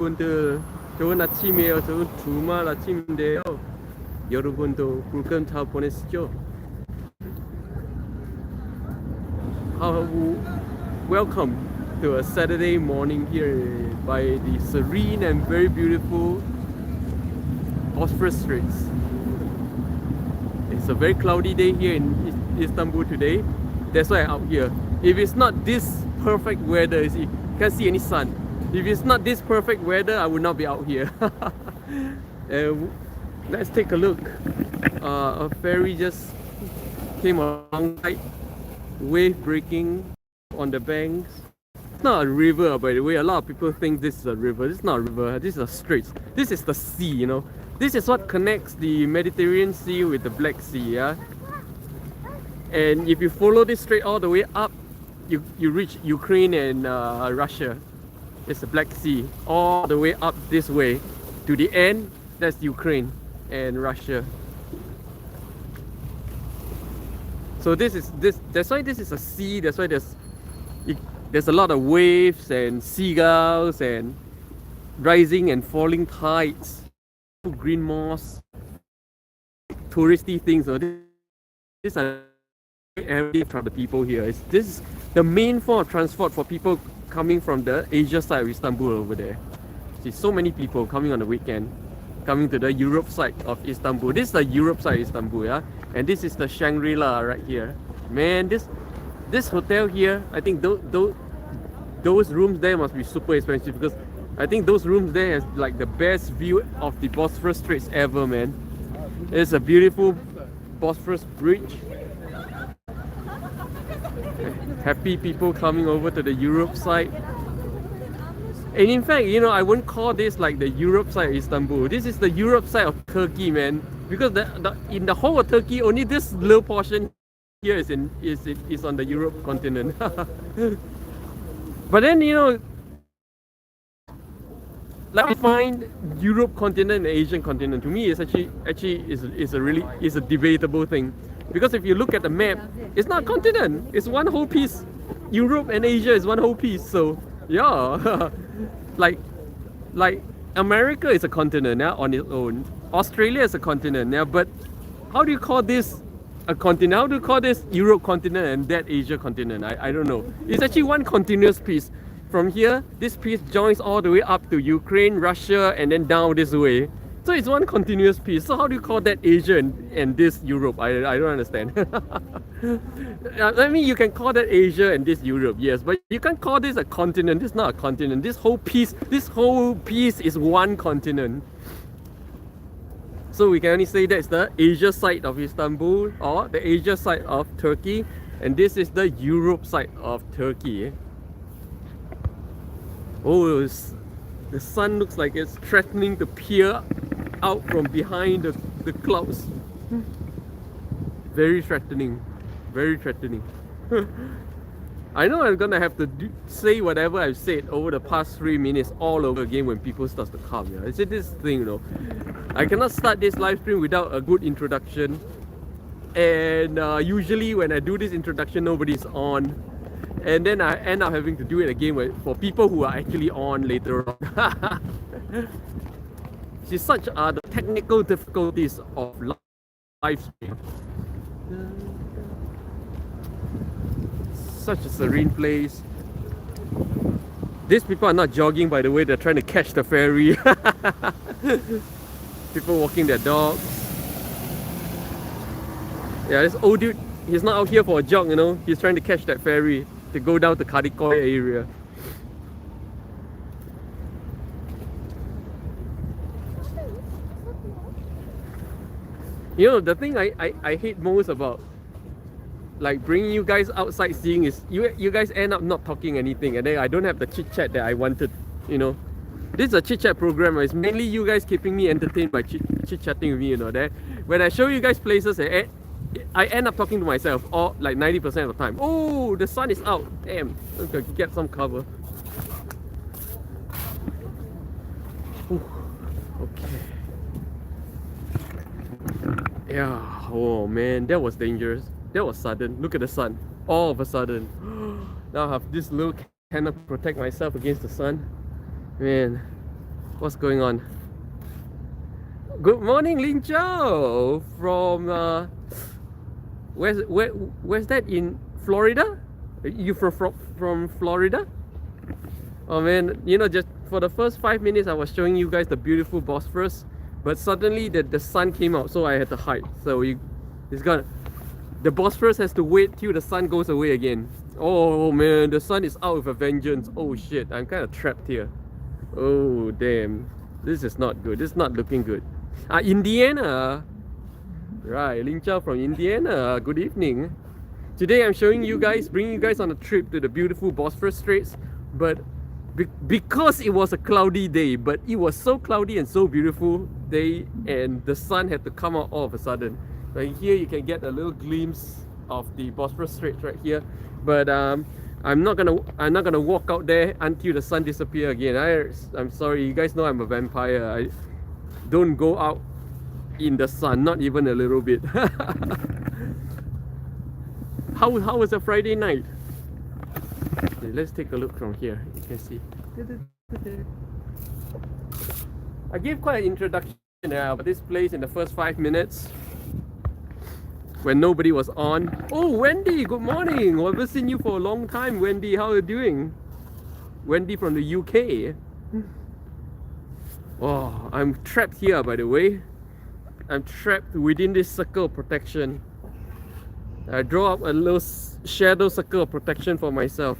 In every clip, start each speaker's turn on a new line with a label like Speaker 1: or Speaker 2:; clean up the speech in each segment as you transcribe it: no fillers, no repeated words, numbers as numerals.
Speaker 1: 좋은 아침이에요. 좋은 주말 아침인데요. 여러분도 불금 잘 보내시죠? Welcome to a Saturday morning here by the serene and very beautiful Bosphorus Straits. It's a very cloudy day here in Istanbul today. That's why I'm out here. If it's not this perfect weather, you can't see any sun. If it's not this perfect weather, I would not be out here. Let's take a look. A ferry just came alongside, wave breaking on the banks. It's not a river, by the way. A lot of people think this is a river. This is not a river. This is a straits. This is the sea, you know. This is what connects the Mediterranean Sea with the Black Sea, yeah. And if you follow this strait all the way up, you reach Ukraine and Russia. It's the Black Sea all the way up this way to the end. That's Ukraine and Russia. So that's why this is a sea. That's why there's a lot of waves and seagulls and rising and falling tides, green moss, touristy things. So these are everyday from the people here. This is the main form of transport for people coming from the Asia side of Istanbul over there. See so many people coming on the weekend, coming to the Europe side of Istanbul. This is the Europe side of Istanbul, yeah, and this is the Shangri-La right here. Man, this hotel here, I think those rooms there must be super expensive, because I think those rooms there has like the best view of the Bosphorus Straits ever, man. It's a beautiful Bosphorus bridge. Happy people coming over to the Europe side. And in fact, you know, I wouldn't call this like the Europe side of Istanbul. This is the Europe side of Turkey, man. Because in the whole of Turkey, only this little portion here is on the Europe continent. But then, you know, like we find Europe continent and Asian continent, to me is actually is a debatable thing. Because if you look at the map, it's not a continent, it's one whole piece. Europe and Asia is one whole piece. So yeah. like America is a continent now on its own. Australia is a continent now, but how do you call this a continent? How do you call this Europe continent and that Asia continent? I don't know. It's actually one continuous piece. From here, this piece joins all the way up to Ukraine, Russia, and then down this way. So it's one continuous piece. So how do you call that Asia and this Europe? I don't understand. I mean, you can call that Asia and this Europe, yes, but you can't call this a continent. This is not a continent. This whole piece is one continent. So we can only say that's the Asia side of Istanbul or the Asia side of Turkey, and this is the Europe side of Turkey. Oh, the sun looks like it's threatening to peer out from behind the clouds. Very threatening. Very threatening. I know I'm gonna have to say whatever I've said over the past 3 minutes all over again when people start to come. Yeah? It's this thing, you know. I cannot start this live stream without a good introduction. And usually when I do this introduction, nobody's on. And then I end up having to do it again for people who are actually on later on. See, such are the technical difficulties of live stream. Such a serene place. These people are not jogging, by the way, they're trying to catch the ferry. People walking their dogs. Yeah, this old dude, he's not out here for a jog, you know, he's trying to catch that ferry to go down to Kadikoy area. You know, the thing I hate most about like bringing you guys outside seeing is you guys end up not talking anything, and then I don't have the chit chat that I wanted, you know. This is a chit chat program. It's mainly you guys keeping me entertained by chit chatting with me, you know. That when I show you guys places, I end up talking to myself all like 90% of the time. Oh, the sun is out. Damn, okay, get some cover. Ooh, okay. Yeah. Oh man, that was dangerous. That was sudden. Look at the sun. All of a sudden. Now I have this little canopy to protect myself against the sun. Man, What's going on? Good morning, Lin Chao from where's that in Florida? You from Florida? Oh man, you know, just for the first 5 minutes I was showing you guys the beautiful Bosphorus, but suddenly the sun came out, so I had to hide. So the Bosphorus has to wait till the sun goes away again. Oh man, the sun is out with a vengeance. Oh shit, I'm kind of trapped here. Oh damn, this is not good. This is not looking good. Indiana. Right, Lin Chao from Indiana. Good evening. Today I'm showing you guys, bringing you guys on a trip to the beautiful Bosphorus Straits, but because it was a cloudy day, but it was so cloudy and so beautiful day, and the sun had to come out all of a sudden. Right here you can get a little glimpse of the Bosphorus Straits right here, but I'm not gonna walk out there until the sun disappears again. I'm sorry, you guys know I'm a vampire. I don't go out in the sun, not even a little bit. How was a Friday night? Okay, let's take a look from here. You can see. I gave quite an introduction about this place in the first 5 minutes when nobody was on. Oh, Wendy, good morning. I haven't seen you for a long time, Wendy. How are you doing? Wendy from the UK. Oh, I'm trapped here, by the way. I'm trapped within this circle of protection. I draw up a little shadow circle of protection for myself.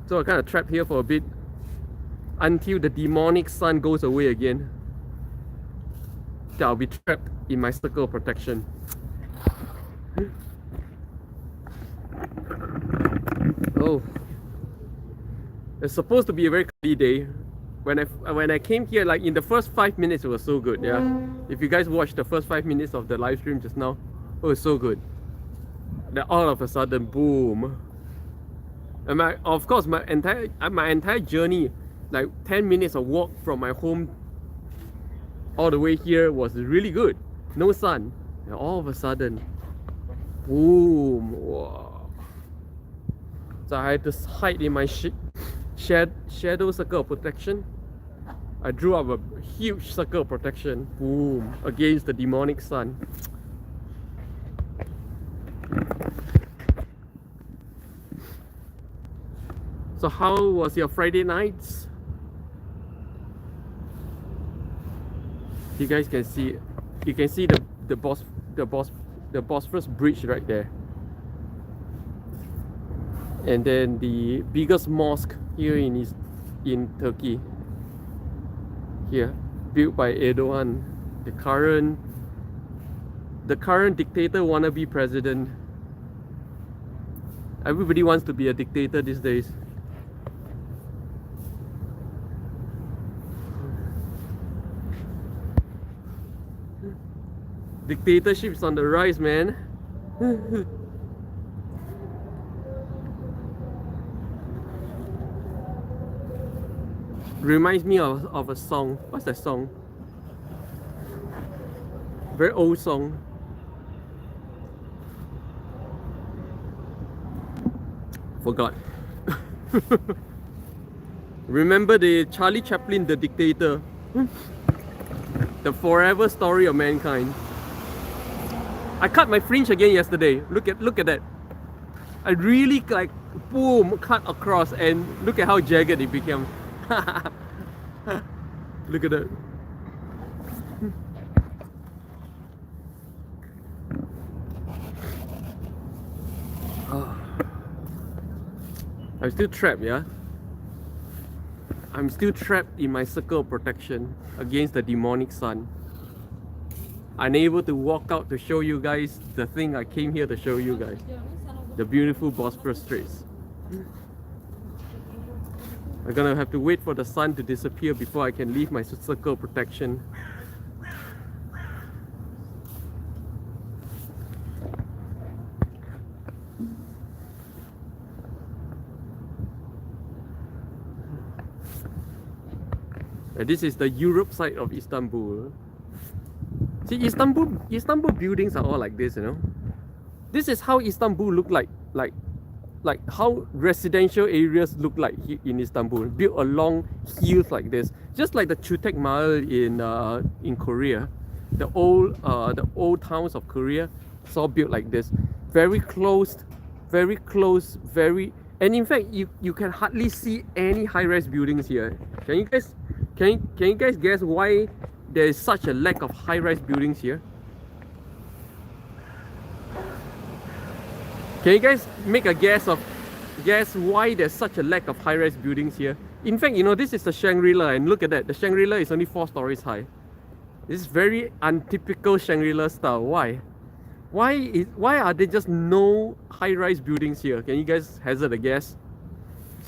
Speaker 1: So I'm kind of trapped here for a bit until the demonic sun goes away again. I'll be trapped in my circle of protection. Oh, it's supposed to be a very cloudy day. When I came here, like in the first 5 minutes, it was so good. Yeah, if you guys watched the first 5 minutes of the live stream just now, it was so good. Then all of a sudden, boom. And of course, my entire journey, like 10 minutes of walk from my home all the way here, was really good. No sun. And all of a sudden, boom. Wow. So I had to hide in my shadow circle of protection. I drew up a huge circle of protection, boom, against the demonic sun. So how was your Friday nights? You guys can see, the Bosphorus Bridge right there, and then the biggest mosque here in Turkey. Here, built by Erdogan, the current dictator wannabe president. Everybody wants to be a dictator these days. Dictatorship's on the rise, man. Reminds me of a song. What's that song? Very old song. Forgot. Remember the Charlie Chaplin, The Dictator? The forever story of mankind. I cut my fringe again yesterday. Look at that. I really like boom cut across, and look at how jagged it became. Look at that. Oh. I'm still trapped, yeah? I'm still trapped in my circle of protection against the demonic sun. Unable to walk out to show you guys the thing I came here to show you guys. The beautiful Bosphorus Straits. I'm gonna have to wait for the sun to disappear before I can leave my circle of protection. And this is the Europe side of Istanbul. See, Istanbul buildings are all like this, you know. This is how Istanbul looked like like how residential areas look like in Istanbul, built along hills like this, just like the Chutek Mall in Korea, the old towns of Korea, it's all built like this, very close, and in fact you can hardly see any high-rise buildings here. Can you guys guess why there is such a lack of high-rise buildings here? Can you guys make a guess why there's such a lack of high-rise buildings here? In fact, you know, this is the Shangri-La, and look at that. The Shangri-La is only 4 stories high. This is very untypical Shangri-La style. Why? Why are there just no high-rise buildings here? Can you guys hazard a guess?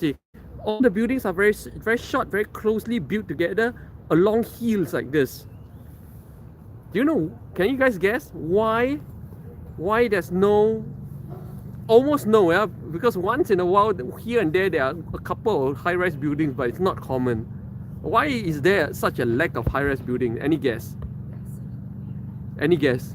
Speaker 1: See, all the buildings are very short, very closely built together along hills like this. Do you know? Can you guys guess why there's almost no, yeah? Because once in a while, here and there are a couple of high-rise buildings, but it's not common. Why is there such a lack of high-rise building? Any guess? Any guess?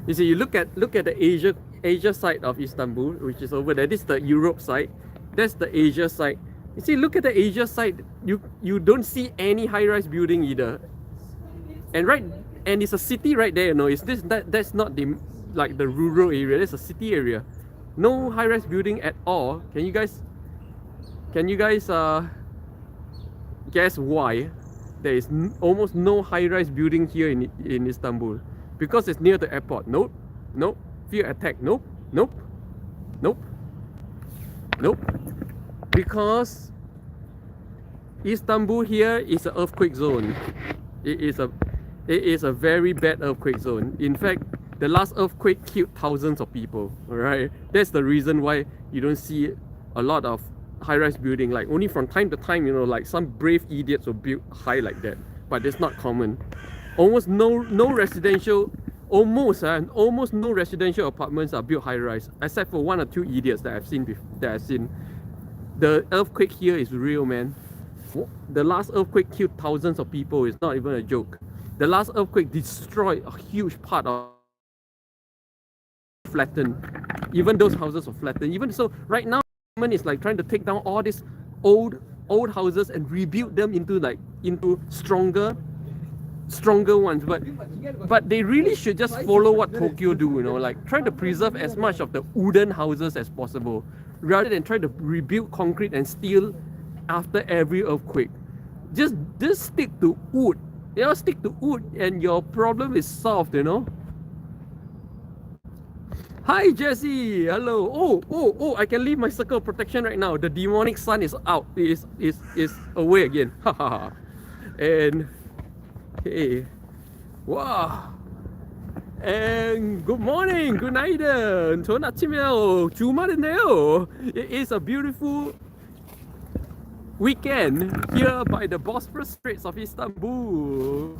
Speaker 1: You see, you look at the Asia side of Istanbul, which is over there. This is the Europe side. That's the Asia side. You see, look at the Asia side. You don't see any high-rise building either. And it's a city right there. You know, that's not the rural area. That's a city area. No high-rise building at all. Can you guys guess why there is almost no high-rise building here in Istanbul? Because it's near the airport. Nope. Fear attack. Nope. Because Istanbul here is an earthquake zone. It is a very bad earthquake zone. In fact, the last earthquake killed thousands of people. Alright, that's the reason why you don't see a lot of high-rise building. Like only from time to time, you know, like some brave idiots will build high like that, but it's not common. Almost no residential apartments are built high-rise, except for 1 or 2 idiots that I've seen. The earthquake here is real, man. The last earthquake killed thousands of people. It's not even a joke. The last earthquake destroyed a huge part of flattened. Even those houses were flattened. Even so, right now, government is like trying to take down all these old houses and rebuild them into stronger ones. But they really should just follow what Tokyo do. You know, like try to preserve as much of the wooden houses as possible, rather than try to rebuild concrete and steel after every earthquake. Just stick to wood. You know, stick to wood and your problem is solved, you know. Hi Jesse, hello. Oh, I can leave my circle of protection right now. The demonic sun is out. Is away again. Haha. And hey. Wow. And good morning, good night. 좋은 아침이에요. 주말이네요. It is a beautiful weekend here by the Bosphorus Straits of Istanbul.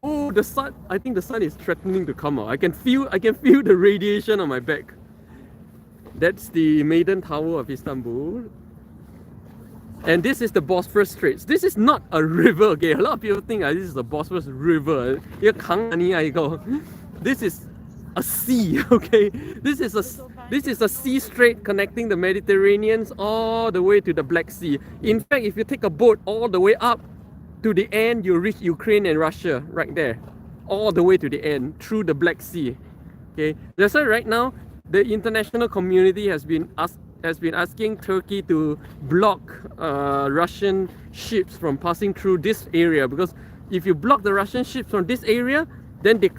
Speaker 1: Oh, the sun! I think the sun is threatening to come out. I can feel the radiation on my back. That's the Maiden Tower of Istanbul. And this is the Bosphorus Straits. This is not a river, okay? A lot of people think this is the Bosphorus River. This is a sea, okay? This is a sea strait connecting the Mediterranean all the way to the Black Sea. In fact, if you take a boat all the way up to the end, you reach Ukraine and Russia right there, all the way to the end through the Black Sea. Okay, that's why right now the international community has been asking Turkey to block Russian ships from passing through this area, because if you block the Russian ships from this area, then they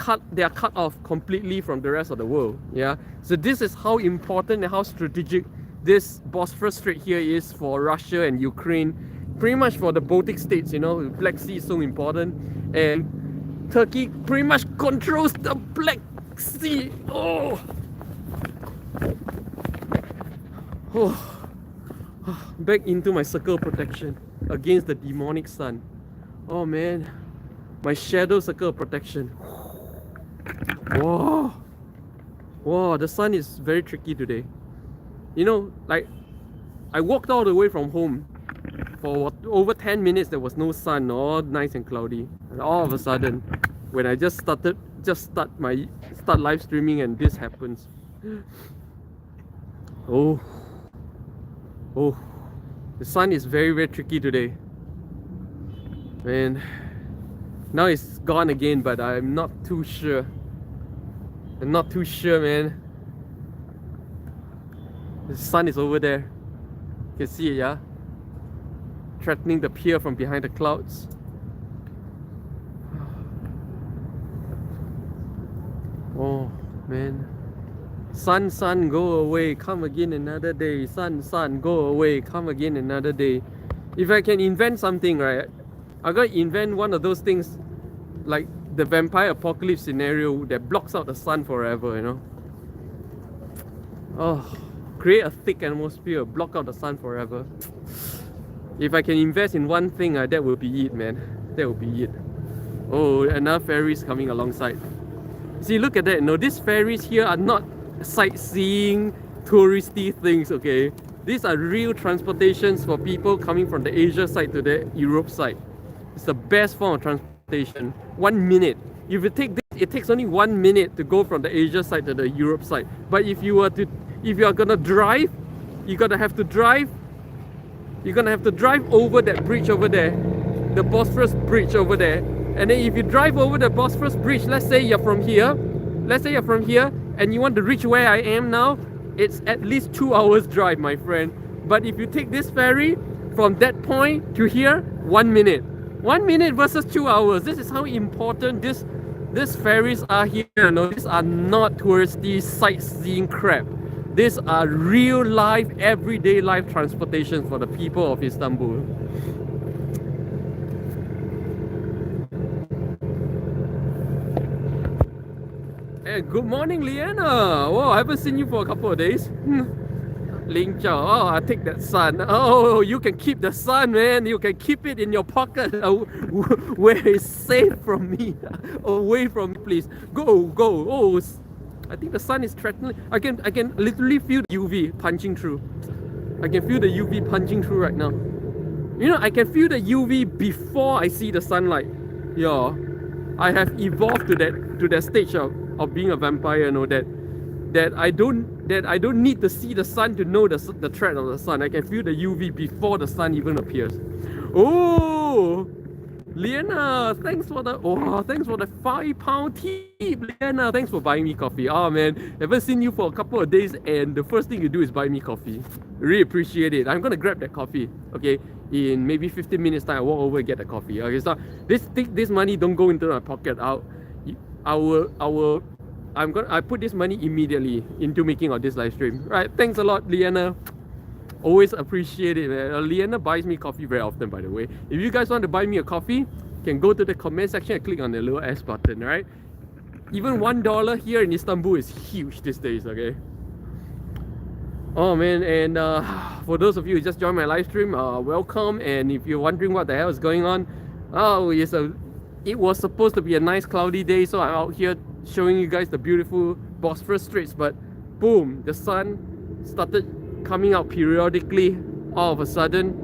Speaker 1: are cut off completely from the rest of the world. Yeah, so this is how important and how strategic this Bosphorus Strait here is for Russia and Ukraine, pretty much for the Baltic states. You know, the Black Sea is so important, and Turkey pretty much controls the Black Sea. Back into my circle of protection against the demonic sun. Oh man, my shadow circle of protection. Whoa, the sun is very tricky today. You know, like I walked all the way from home for over 10 minutes. There was no sun, all nice and cloudy, and all of a sudden when I just started just start live streaming and this happens. Oh, oh, the sun is very, very tricky today. Man, now it's gone again, but I'm not too sure. I'm not too sure, man. The sun is over there. You can see it, yeah? Threatening the pier from behind the clouds. Oh, man. Sun, sun, go away, come again another day. Sun, sun, go away, come again another day. If I can invent something, right, I'm gonna invent one of those things like the vampire apocalypse scenario that blocks out the sun forever, you know? Oh, create a thick atmosphere, block out the sun forever. If I can invest in one thing, that will be it, man. That will be it. Oh, another ferry's coming alongside. See, look at that. No, these ferries here are not sightseeing, touristy things, okay? These are real transportations for people coming from the Asia side to the Europe side. It's the best form of transportation. 1 minute. If you take this, it takes only 1 minute to go from the Asia side to the Europe side. But if you are gonna drive, you're gonna have to drive over that bridge over there, the Bosphorus Bridge over there. And then if you drive over the Bosphorus Bridge, let's say you're from here, and you want to reach where I am now, it's at least 2 hours drive, my friend. But if you take this ferry from that point to here, 1 minute. 1 minute versus 2 hours. This is how important these ferries are here. No, these are not touristy sightseeing crap. These are real life, everyday life transportation for the people of Istanbul. Hey, good morning, Liana. Oh, I haven't seen you for a couple of days. Ling Chao. Oh, I take that sun. Oh, you can keep the sun, man. You can keep it in your pocket where it's safe from me. Away from me, please. Go, go. Oh, I think the sun is threatening. I can literally feel the UV punching through. I can feel the UV punching through right now. You know, I can feel the UV before I see the sunlight. Yeah, I have evolved to that stage of being a vampire. You know that I don't need to see the sun to know the threat of the sun. I can feel the UV before the sun even appears. Oh, Liana, thanks for the £5 tip. Liana, thanks for buying me coffee. Oh man, haven't seen you for a couple of days, and the first thing you do is buy me coffee. Really appreciate it. I'm gonna grab that coffee. Okay, in maybe 15 minutes time, I walk over and get the coffee. Okay, so this money don't go into my pocket. I put this money immediately into making of this live stream. Right, thanks a lot, Liana. Always appreciate it, man. Liana buys me coffee very often, by the way. If you guys want to buy me a coffee, you can go to the comment section and click on the little S button, right? Even $1 here in Istanbul is huge these days, okay? Oh man, and for those of you who just joined my live stream, welcome. And if you're wondering what the hell is going on, it was supposed to be a nice cloudy day, so I'm out here showing you guys the beautiful Bosphorus Straits, but boom, the sun started coming out periodically all of a sudden,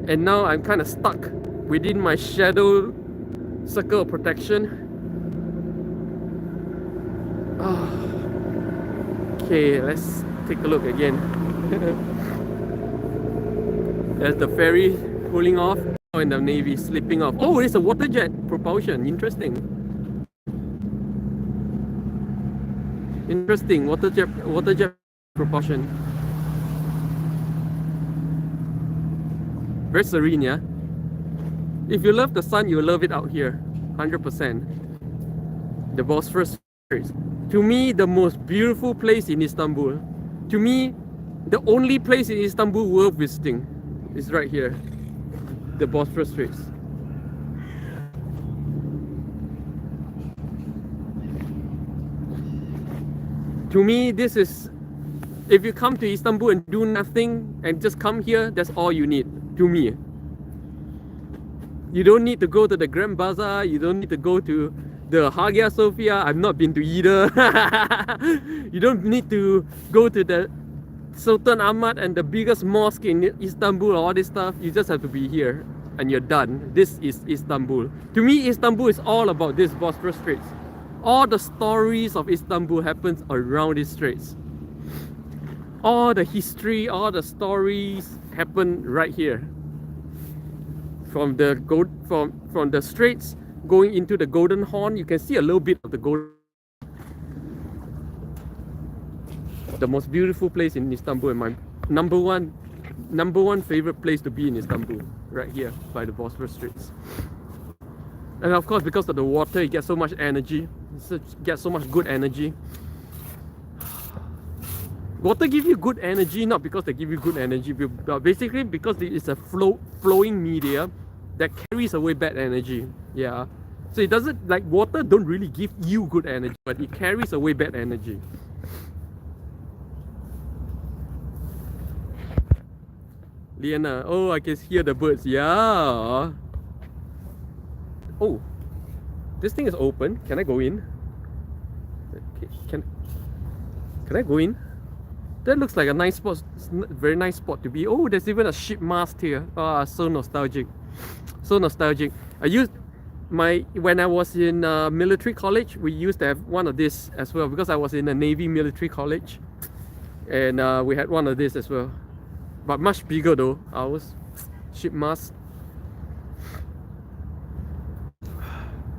Speaker 1: and now I'm kind of stuck within my shadow circle of protection. Okay, let's take a look again. There's the ferry pulling off, and the Navy slipping off. Oh, it's a water jet propulsion. Interesting, water jet propulsion. Very serene, yeah? If you love the sun, you love it out here. 100%. The Bosphorus Straits. To me, the most beautiful place in Istanbul. To me, the only place in Istanbul worth visiting is right here. The Bosphorus Straits. To me, this is... If you come to Istanbul and do nothing and just come here, that's all you need. To me, you don't need to go to the Grand Bazaar, you don't need to go to the Hagia Sophia. I've not been to either. You don't need to go to the Sultan Ahmad and the biggest mosque in Istanbul, all this stuff. You just have to be here and you're done. This is Istanbul. To me, Istanbul is all about this Bosphorus Straits. All the stories of Istanbul happens around these straits. All the history, all the stories happen right here. From the straits going into the Golden Horn, you can see a little bit of the Golden. The most beautiful place in Istanbul, and my number one favorite place to be in Istanbul, right here by the Bosphorus Straits. And of course, because of the water, it gets so much energy. It gets so much good energy. Water gives you good energy, not because they give you good energy, but basically because it's a flowing media that carries away bad energy. Yeah. So it doesn't, like, water don't really give you good energy, but it carries away bad energy. Liana, oh, I can hear the birds. Yeah. Oh, this thing is open. Can I go in? Okay, can I go in? That looks like a nice spot, very nice spot to be. Oh, there's even a ship mast here. Ah, so nostalgic, so nostalgic. When I was in military college, we used to have one of this as well, because I was in a Navy military college, and we had one of this as well, but much bigger though. Ours, ship mast.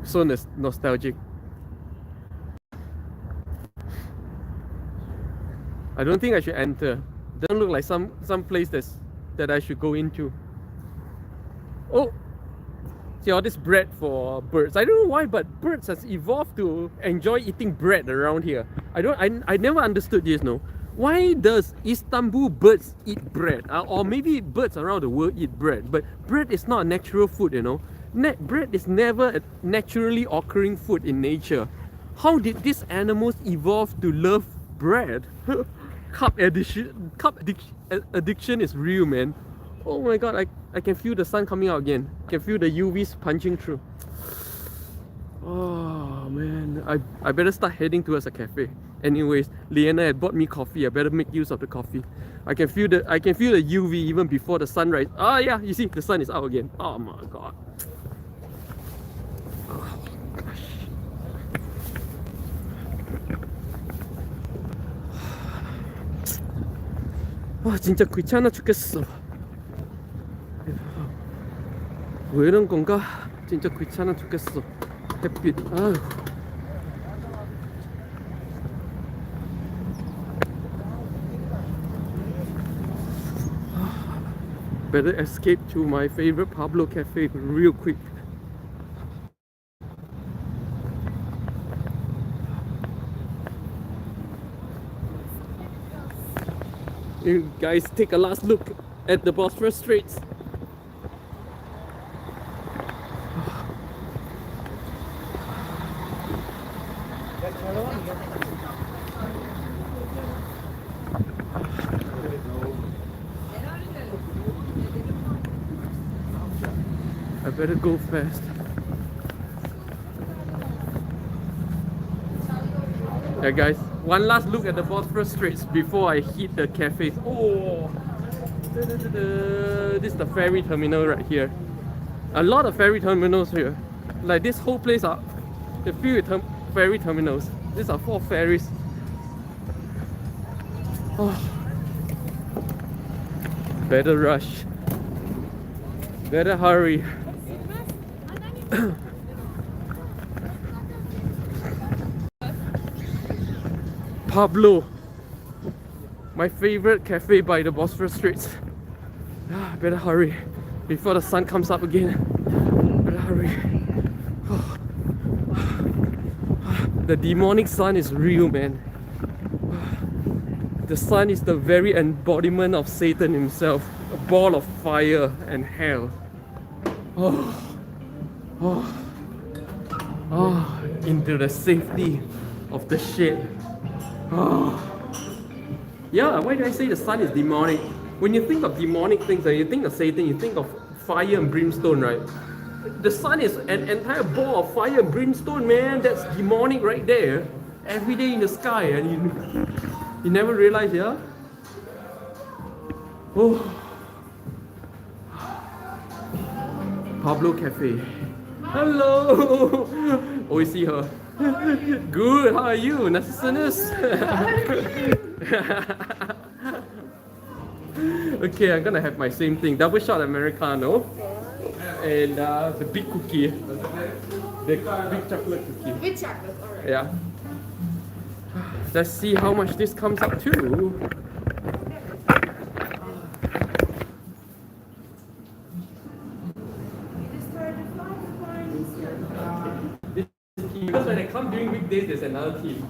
Speaker 1: So nostalgic. I don't think I should enter. Doesn't look like some place that I should go into. Oh, see all this bread for birds. I don't know why, but birds has evolved to enjoy eating bread around here. I never understood this. No, why does Istanbul birds eat bread? Or maybe birds around the world eat bread, but bread is not a natural food. You know, bread is never a naturally occurring food in nature. How did these animals evolve to love bread? Cup addiction is real, man. Oh my god, I can feel the sun coming out again. I can feel the UVs punching through. Oh man, I better start heading towards a cafe. Anyways, Liana had bought me coffee. I better make use of the coffee. I can feel the UV even before the sunrise. Ah yeah, you see the sun is out again. Oh my god. 와 진짜 귀찮아 죽겠어. 왜 이런 건가? 진짜 귀찮아 죽겠어. 햇빛. 아유. Better escape to my favorite Pablo cafe real quick. You guys take a last look at the Bosphorus Straits. I better go fast. Yeah guys, one last look at the Bosphorus Straits before I hit the cafes. Oh, this is the ferry terminal right here. A lot of ferry terminals here. Like this whole place are filled with ferry terminals. These are 4 ferries. Oh. Better rush. Better hurry. Pablo, my favorite cafe by the Bosphorus Straits. Better hurry before the sun comes up again. Better hurry. The demonic sun is real, man. The sun is the very embodiment of Satan himself, a ball of fire and hell. Into the safety of the shade. Yeah, why do I say the sun is demonic? When you think of demonic things, you think of Satan, you think of fire and brimstone, right? The sun is an entire ball of fire and brimstone, man. That's demonic right there. Every day in the sky, and you never realize, yeah? Oh. Pablo Cafe. Hello! Always see her. Good, how are you? Nasılsınız? Okay, I'm gonna have my same thing. Double shot Americano. And the big cookie. The big chocolate cookie.
Speaker 2: With chocolate, alright.
Speaker 1: Yeah. Let's see how much this comes up to. Because when I come during weekdays, there's another team.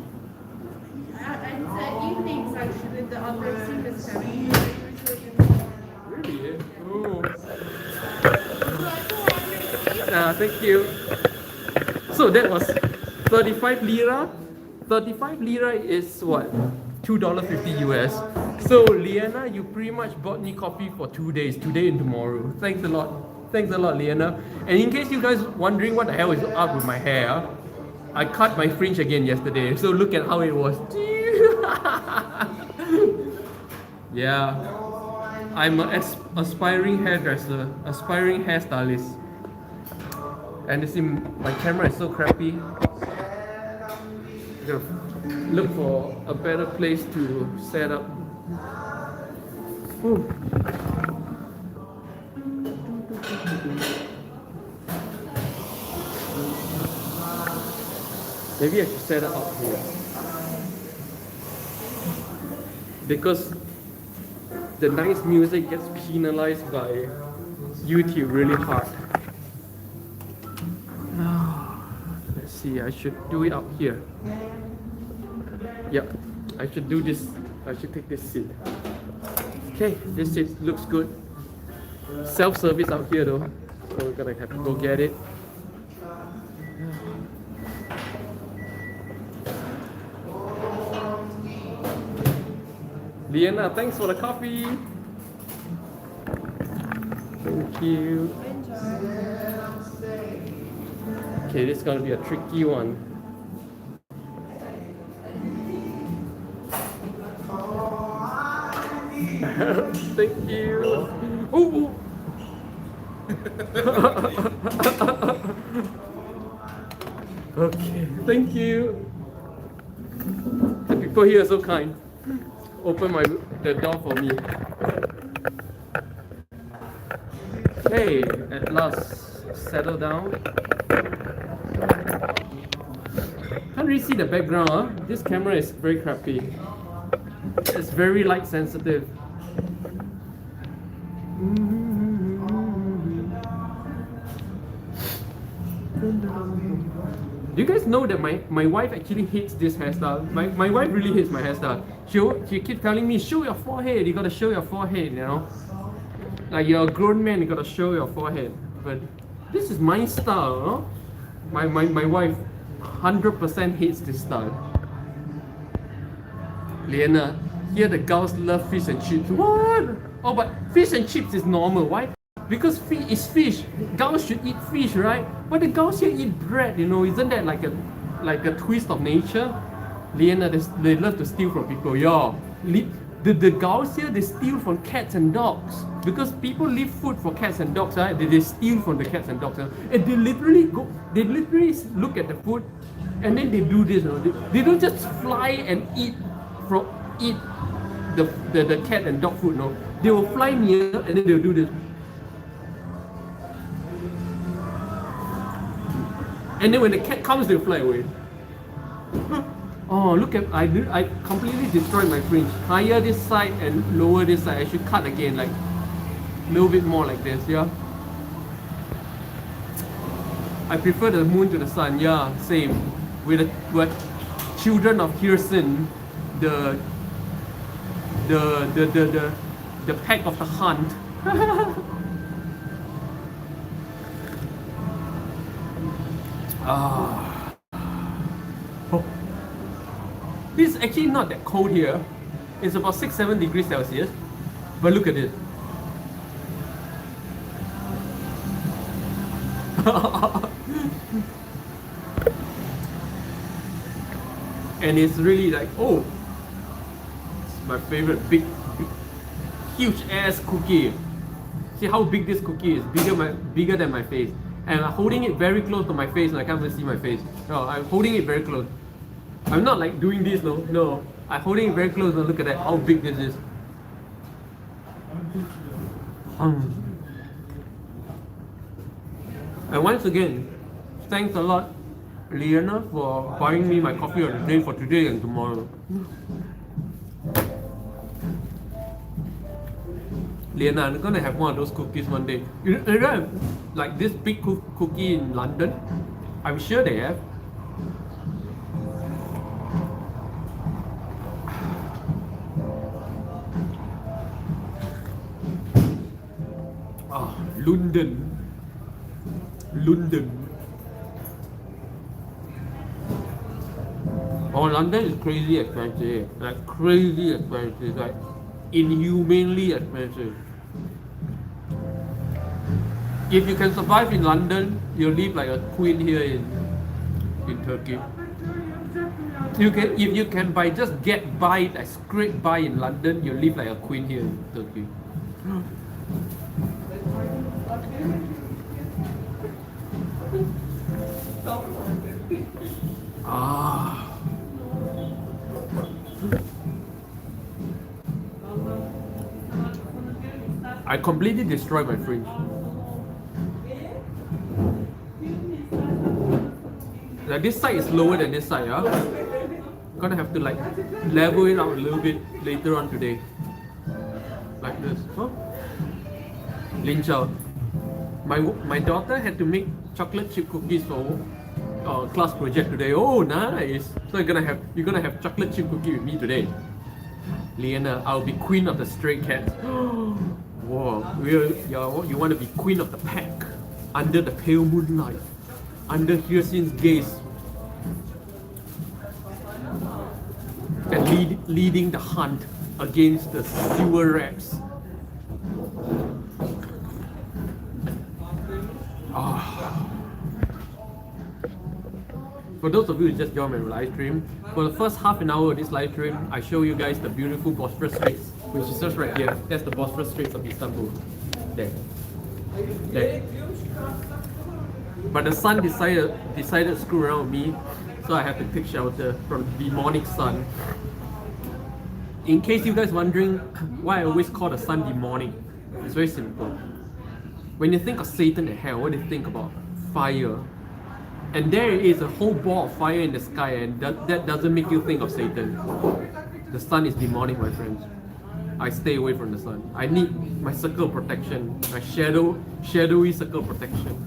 Speaker 2: And evenings actually, the other team is coming.
Speaker 1: Really? Oh. Thank you. So that was 35 lira. 35 lira is what? $2.50 US. So Liana, you pretty much bought me coffee for 2 days, today and tomorrow. Thanks a lot. Thanks a lot, Liana. And in case you guys wondering what the hell is up with my hair, I cut my fringe again yesterday. So look at how it was. Yeah. I'm an aspiring hairdresser, aspiring hairstylist. And you see, my camera is so crappy. I'm gonna look for a better place to set up. Whew. Maybe I should set it up here. Because the nice music gets penalized by YouTube really hard. Let's see, I should do it up here. Yep, I should do this. I should take this seat. Okay, this seat looks good. Self-service out here though, so we're gonna have to go get it. Liana, thanks for the coffee. Thank you. Okay, this is gonna be a tricky one. Thank you. Ooh. Okay, thank you. The people here are so kind. Open the door for me. Okay, at last, settle down. Can't really see the background, huh? This camera is very crappy. It's very light sensitive. Do you guys know that my wife actually hates this hairstyle? My wife really hates my hairstyle. She keeps telling me, show your forehead, you gotta show your forehead, you know? Like you're a grown man, you gotta show your forehead. But this is my style, you know? My wife 100% hates this style. Liana, here the girls love fish and chips. What? Oh, but fish and chips is normal. Why? Because fish is fish. Girls should eat fish, right? But the girls here eat bread, you know. Isn't that like a twist of nature? Liana, they love to steal from people. Yeah. The girls here, they steal from cats and dogs. Because people leave food for cats and dogs, right? They steal from the cats and dogs. And they literally look at the food and then they do this. You know? They don't just fly and eat the cat and dog food, no. They will fly near and then they'll do this. And then when the cat comes, they'll fly away. Oh, look at, I completely destroyed my fringe. Higher this side and lower this side. I should cut again, like a little bit more like this, yeah. I prefer the moon to the sun, yeah, same. With children of Kirsten, the pack of the hunt. Oh. This is actually not that cold here. It's about 6-7 degrees Celsius. But look at it. And it's really like, oh, it's my favorite big huge ass cookie. See how big this cookie is, bigger than my face. and I'm holding it very close to my face, and I can't even see my face. No, I'm holding it very close. I'm not like doing this, no. I'm holding it very close, and look at that, how big this is. And once again, thanks a lot, Liana, for buying me my coffee of the day for today and tomorrow. Liana, I'm gonna have one of those cookies one day. You know, have, like this big cookie in London? I'm sure they have. Oh, London. Oh, London is crazy expensive. Like crazy expensive. Like inhumanly expensive. If you can survive in London, you'll live like a queen here in Turkey. If you can get by, like scrape by in London, you'll live like a queen here in Turkey. I completely destroyed my fridge. Like this side is lower than this side, yeah? I'm gonna have to like level it out a little bit later on today. Like this. Huh? Limpeh. My daughter had to make chocolate chip cookies for class project today. Oh, nice! So you're gonna have chocolate chip cookie with me today. Liana, I'll be queen of the stray cats. Whoa, you want to be queen of the pack under the pale moonlight, under Hyacinth's gaze, and leading the hunt against the sewer rats. For those of you who just joined my live stream, for the first half an hour of this live stream, I show you guys the beautiful Bosphorus Straits, which is just right here. That's the Bosphorus Straits of Istanbul. There. But the sun decided to screw around with me, so I have to take shelter from the demonic sun. In case you guys wondering why I always call the sun demonic, it's very simple. When you think of Satan and hell, what do you think about? Fire. And there is a whole ball of fire in the sky, and that doesn't make you think of Satan. The sun is demonic, my friends. I stay away from the sun. I need my circle of protection, my shadowy circle of protection.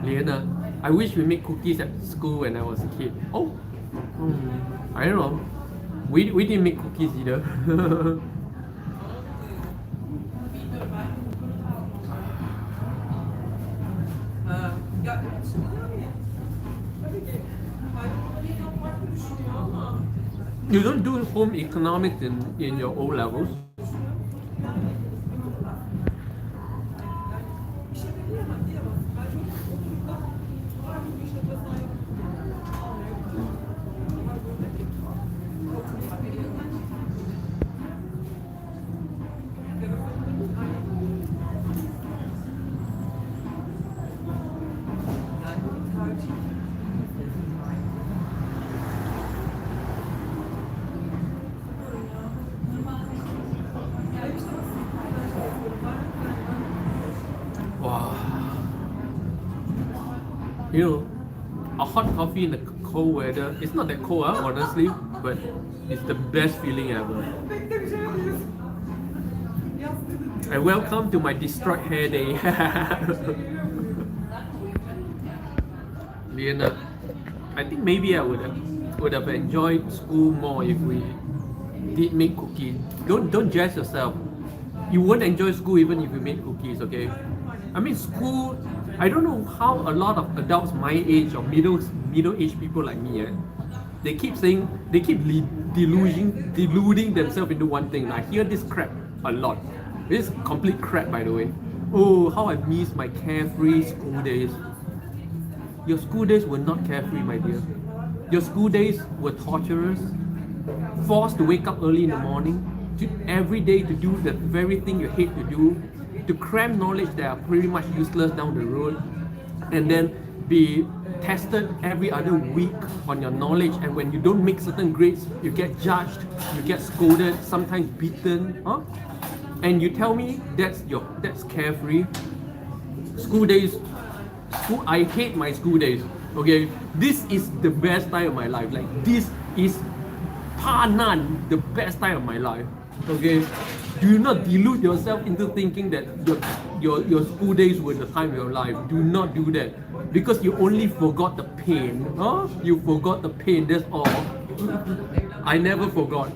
Speaker 1: Liana, I wish we made cookies at school when I was a kid. I don't know. We didn't make cookies either. You don't do home economics in your O levels? You know, a hot coffee in the cold weather, it's not that cold, honestly, but it's the best feeling ever. And welcome to my destroyed hair day. Liana, I think maybe I would have enjoyed school more if we did make cookies. Don't judge yourself. You won't enjoy school even if you make cookies, okay? I mean, school, I don't know how a lot of adults my age or middle-aged people like me, they keep deluding themselves into one thing. I hear this crap a lot. This is complete crap, by the way. Oh, how I miss my carefree school days. Your school days were not carefree, my dear. Your school days were torturous, forced to wake up early in the morning, every day to do the very thing you hate to do, to cram knowledge that are pretty much useless down the road, and then be tested every other week on your knowledge, and when you don't make certain grades, you get judged, you get scolded, sometimes beaten, huh? And you tell me that's carefree. School days, I hate my school days. Okay, this is the best time of my life. Like, this is par none the best time of my life. Okay, do not delude yourself into thinking that your school days were the time of your life. Do not do that, because you only forgot the pain. Huh? You forgot the pain. That's all. I never forgot.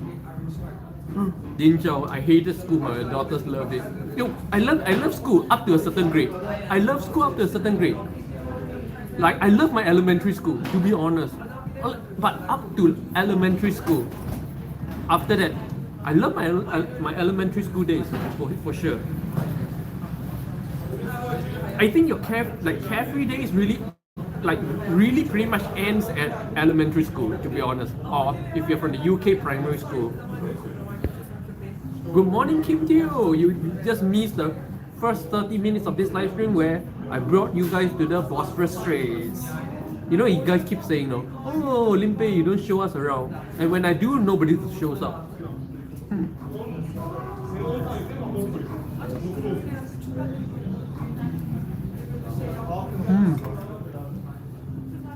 Speaker 1: Din Chow, I hated school. My daughters loved it. I love school up to a certain grade. I love school up to a certain grade. Like, I love my elementary school, to be honest. But up to elementary school, after that, I love my elementary school days for sure. I think your carefree days really pretty much ends at elementary school, to be honest. Or if you're from the UK primary school. Good morning, Kim Teo. You just missed the first 30 minutes of this live stream where I brought you guys to the Bosphorus Straits. You know, you guys keep saying, no, oh, Limpeh, you don't show us around. And when I do, nobody shows up.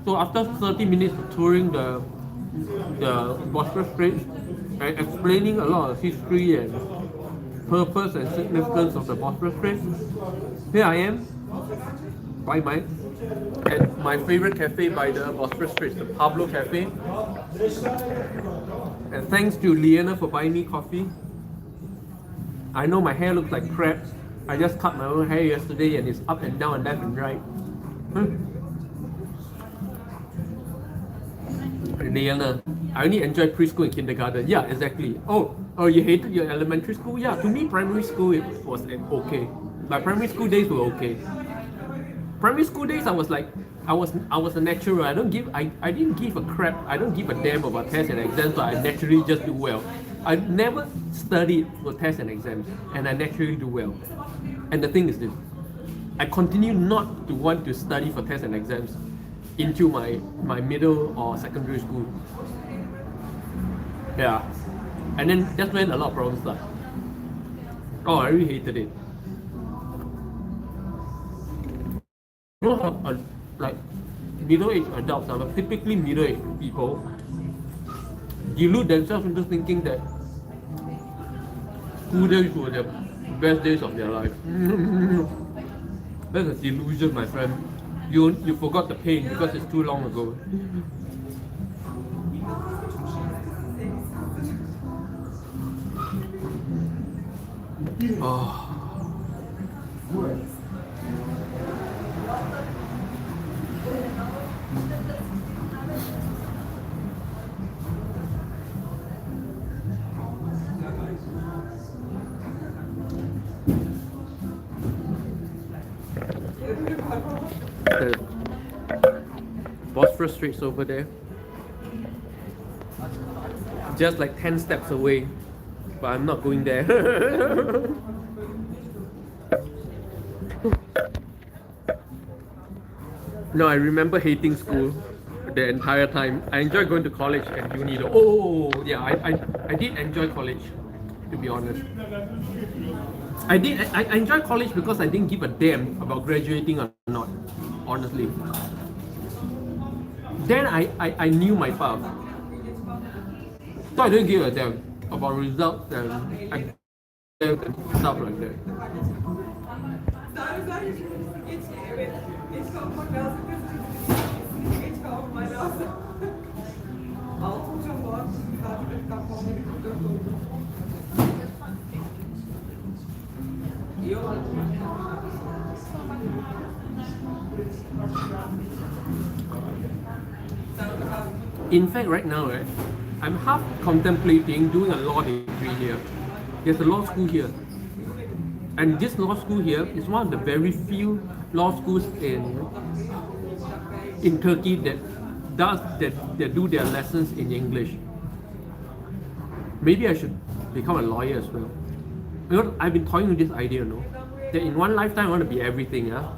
Speaker 1: So after 30 minutes of touring the Bosphorus Straits and explaining a lot of history and purpose and significance of the Bosphorus Straits, here I am at my favorite cafe by the Bosphorus Straits, the Pablo Cafe. And thanks to Liana for buying me coffee. I know my hair looks like crap. I just cut my own hair yesterday and it's up and down and left and right. Liana, I only enjoy preschool and kindergarten. Yeah, exactly. Oh, you hated your elementary school? Yeah, to me primary school it was okay. My primary school days were okay. Primary school days I was a natural. I didn't give a crap. I don't give a damn about tests and exams, so I naturally just do well. I never studied for tests and exams, and I naturally do well. And the thing is this, I continue not to want to study for tests and exams into my middle or secondary school. Yeah. And then that's when a lot of problems start. Oh, I really hated it. You know how, like, middle-aged adults, typically middle-aged people, delude themselves into thinking that school days were the best days of their life. That's a delusion, my friend. You forgot the pain because it's too long ago. Oh. The Bosphorus Straits over there, just like 10 steps away, but I'm not going there. No, I remember hating school the entire time. I enjoyed going to college and uni though. Oh yeah, I did enjoy college, to be honest. I enjoyed college because I didn't give a damn about graduating or not, honestly. Then I knew my path. So I didn't give a damn about results and stuff like that.
Speaker 2: Geç kalkmak lazım. Geç kalkmak lazım. 6 hocam var. Takip edip kalkmam gerekiyor. 4 oldu. İyi oldu.
Speaker 1: In fact, right now, right, I'm half contemplating doing a law degree here. There's a law school here. And this law school here is one of the very few law schools in Turkey that do their lessons in English. Maybe I should become a lawyer as well. You know, I've been toying with this idea, no? that in one lifetime I want to be everything, yeah.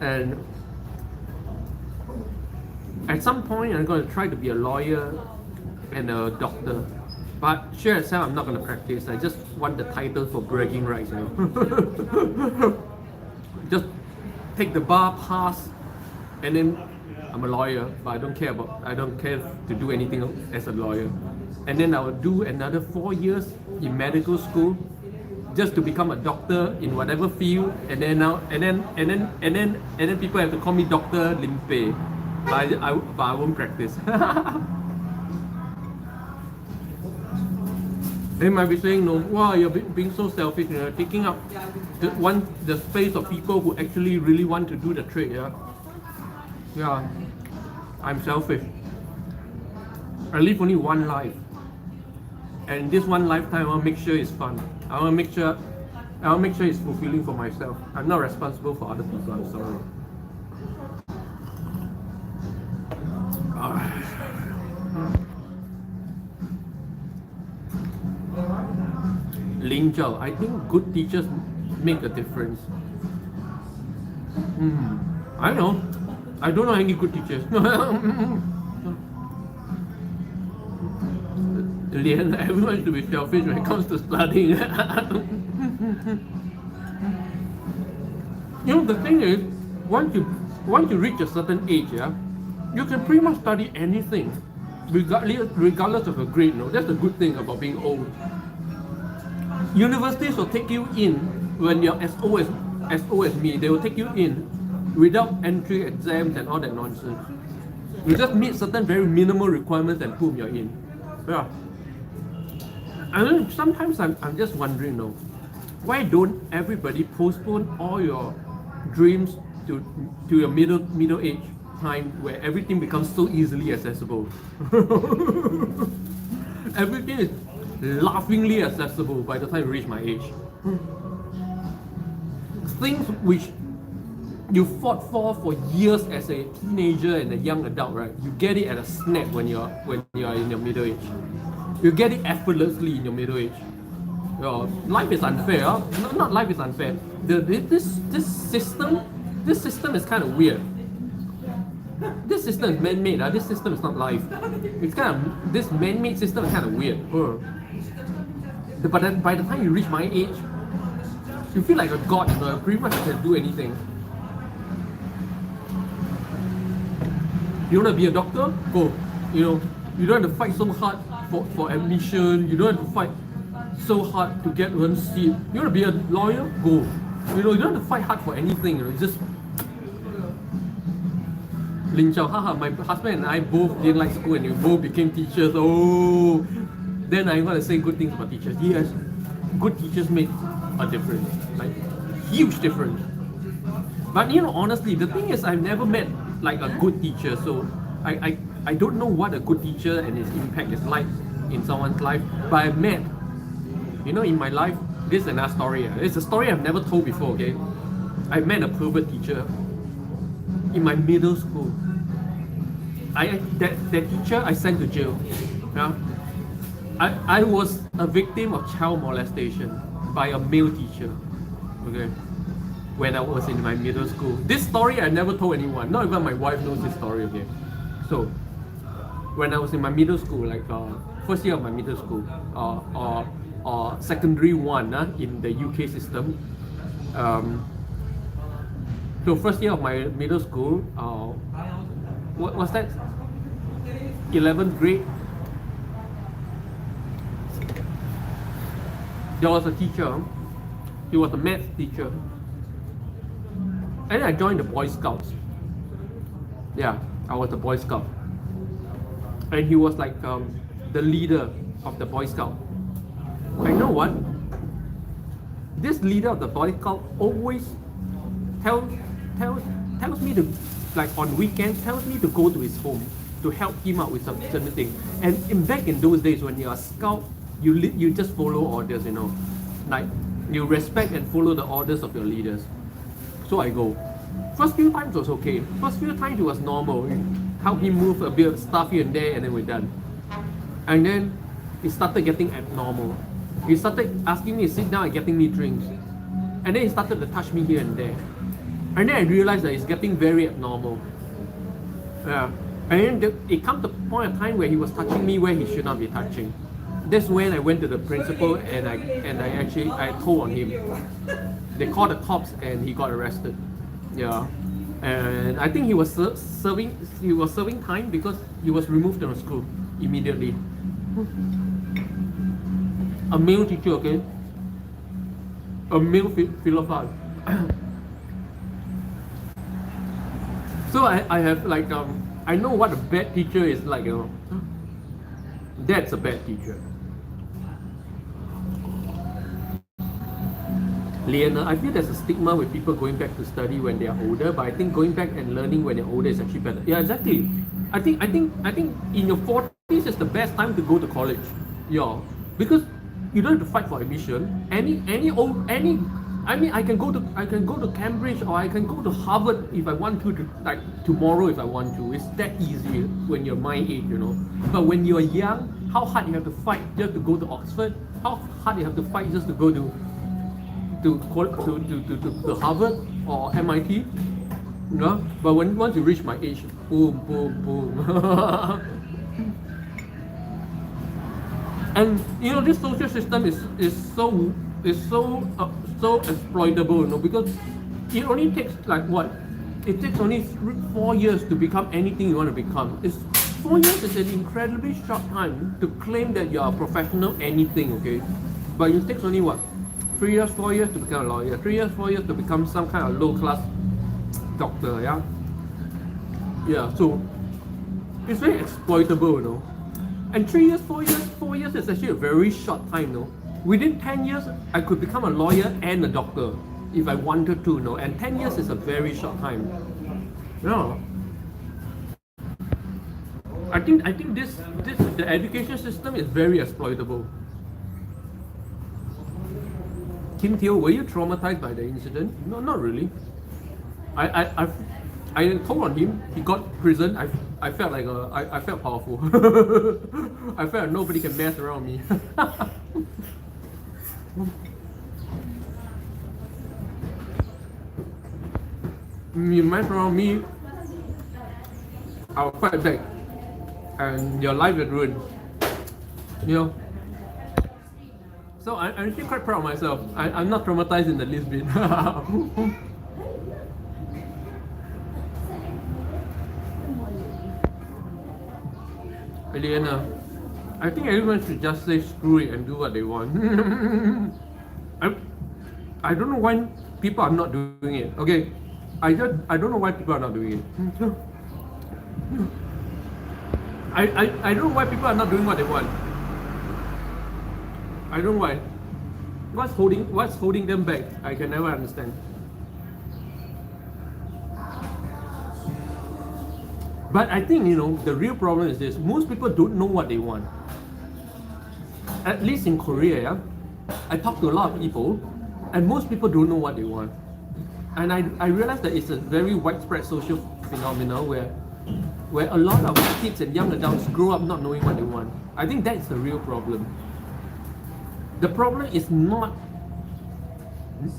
Speaker 1: And at some point I'm going to try to be a lawyer and a doctor. But sure as hell I'm not going to practice. I just want the title for bragging rights, you know. Just take the bar, pass, and then I'm a lawyer, but I don't care to do anything as a lawyer. And then I will do another 4 years in medical school just to become a doctor in whatever field, and then people have to call me Dr. Limpeh. But I won't practice. They might be saying, no, wow, you're being so selfish, you know, taking up the space of people who actually really want to do the trade, yeah. Yeah, I'm selfish. I live only one life. And this one lifetime, I want to make sure it's fun. I want to make sure it's fulfilling for myself. I'm not responsible for other people, I'm sorry. Ling Zhao, I think good teachers make a difference. I know. I don't know any good teachers. Lian, everyone should be selfish when it comes to studying. You know, the thing is, once you reach a certain age, yeah, you can pretty much study anything, regardless of your grade. No, that's the good thing about being old. Universities will take you in when you're as old as me. They will take you in without entry exams and all that nonsense. You just meet certain very minimal requirements and boom, you're in. Yeah. And then sometimes I'm just wondering, though, why don't everybody postpone all your dreams to your middle age time where everything becomes so easily accessible? Everything is laughingly accessible by the time you reach my age. Things which you fought for years as a teenager and a young adult, right? You get it at a snap when you're in your middle age. You get it effortlessly in your middle age. Life is unfair. Not life is unfair. This system is kind of weird. This system is man-made. This system is not life. It's kind of, this man-made system is kind of weird. But then by the time you reach my age, you feel like a god. You know, pretty much can do anything. You want to be a doctor? Go. You know, you don't have to fight so hard for admission. You don't have to fight so hard to get one seat. You want to be a lawyer? Go. You know, you don't have to fight hard for anything. You know, it's just Ling Zhao, haha, my husband and I both didn't like school and we both became teachers. Oh, then I'm going to say good things about teachers. Yes, good teachers make a difference, like huge difference. But you know, honestly, the thing is, I've never met like a good teacher, so I don't know what a good teacher and his impact is like in someone's life. But I met, you know, in my life, this is another story. It's a story I've never told before. Okay, I met a pervert teacher in my middle school. That teacher I sent to jail. Yeah? I was a victim of child molestation by a male teacher. Okay, when I was in my middle school. This story I never told anyone. Not even my wife knows this story. Okay, so when I was in my middle school, like first year of my middle school, or secondary one in the UK system. So first year of my middle school, what was that? 11th grade. There was a teacher. He was a math teacher. And I joined the Boy Scouts. Yeah, I was a Boy Scout. And he was like the leader of the Boy Scout. And you know what? This leader of the Boy Scout always tells me to, like on weekends, tells me to go to his home to help him out with some certain thing. And back in those days, when you're a scout, you just follow orders, you know, like you respect and follow the orders of your leaders. So I go. First few times was okay. First few times it was normal. Help him move a bit of stuff here and there, and then we're done. And then it started getting abnormal. He started asking me to sit down and getting me drinks. And then he started to touch me here and there. And then I realized that it's getting very abnormal. Yeah. And then it comes to a point of time where he was touching me where he should not be touching. That's when I went to the principal and I told on him. They called the cops and he got arrested. Yeah. And I think he was serving time because he was removed from school immediately. A male teacher, okay? A male philosopher. So I have like I know what a bad teacher is like, you know. That's a bad teacher. Leonard, I feel there's a stigma with people going back to study when they are older, but I think going back and learning when they're older is actually better. Yeah, exactly. I think in your 40s is the best time to go to college. Yeah, because you don't have to fight for admission. I mean, I can go to Cambridge or I can go to Harvard if I want to like tomorrow if I want to. It's that easy when you're my age, you know. But when you're young, how hard you have to fight just to go to Oxford? How hard you have to fight just to go to Harvard or MIT? You know? But once you reach my age, boom, boom, boom. And you know, this social system is so exploitable, you know, because it only takes like what? It takes only 4 years to become anything you want to become. 4 years is an incredibly short time to claim that you are a professional anything, okay? But it takes only what? 3 years, 4 years to become a lawyer. 3 years, 4 years to become some kind of low class doctor, yeah? Yeah, so it's very exploitable, you know. And 3 years, 4 years is actually a very short time, no? Within 10 years, I could become a lawyer and a doctor if I wanted to, no? And 10 years is a very short time. No. I think the education system is very exploitable. Kim Teo, were you traumatized by the incident? No, not really. I told on him. He got prison. I felt like I felt powerful. I felt nobody can mess around me. You mess around me, I'll fight back, and your life is ruined. You know. So I'm actually quite proud of myself. I'm not traumatized in the least bit. Eliana, I think everyone should just say screw it and do what they want. I don't know why people are not doing it. Okay, I don't know why people are not doing it. I don't know why people are not doing what they want. I don't know why. What's holding them back? I can never understand. But I think, you know, the real problem is this. Most people don't know what they want. At least in Korea, yeah, I talk to a lot of people, and most people don't know what they want. And I realize that it's a very widespread social phenomenon where a lot of kids and young adults grow up not knowing what they want. I think that's the real problem. The problem is not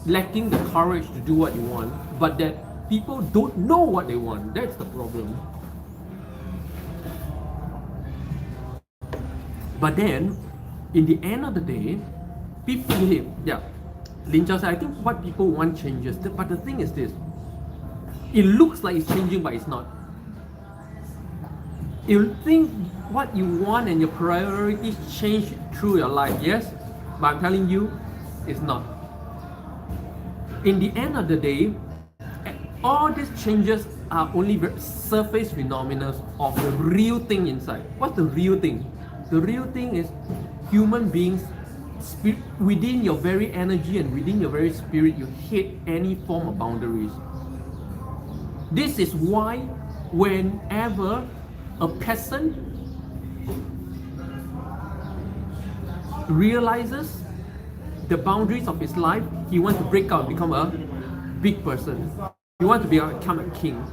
Speaker 1: lacking the courage to do what you want, but that people don't know what they want. That's the problem. But then, in the end of the day, people, yeah, Lin Chao said, I think what people want changes. But the thing is this, it looks like it's changing, but it's not. You think what you want and your priorities change through your life, yes? But I'm telling you, it's not. In the end of the day, all these changes are only surface phenomena of the real thing inside. What's the real thing? The real thing is human beings, within your very energy and within your very spirit, you hate any form of boundaries. This is why whenever a person realizes the boundaries of his life, he wants to break out and become a big person. He wants to become a king.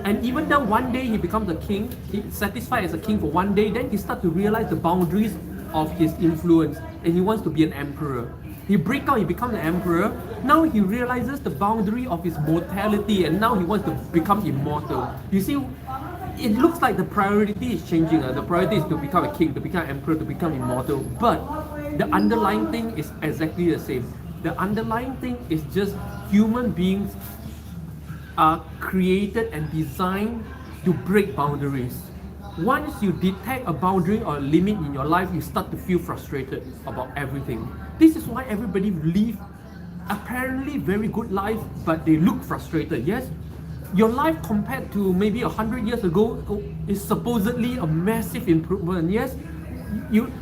Speaker 1: And even though one day he becomes a king, he's satisfied as a king for one day, then he starts to realize the boundaries of his influence and he wants to be an emperor. He break out, he becomes the emperor. Now he realizes the boundary of his mortality, and now he wants to become immortal. You see, it looks like the priority is changing. The priority is to become a king, to become emperor, to become immortal. But the underlying thing is exactly the same. The underlying thing is just human beings are created and designed to break boundaries. Once you detect a boundary or a limit in your life, you start to feel frustrated about everything. This is why everybody live apparently very good life, but they look frustrated. Yes, your life compared to maybe 100 years ago is supposedly a massive improvement. Yes, you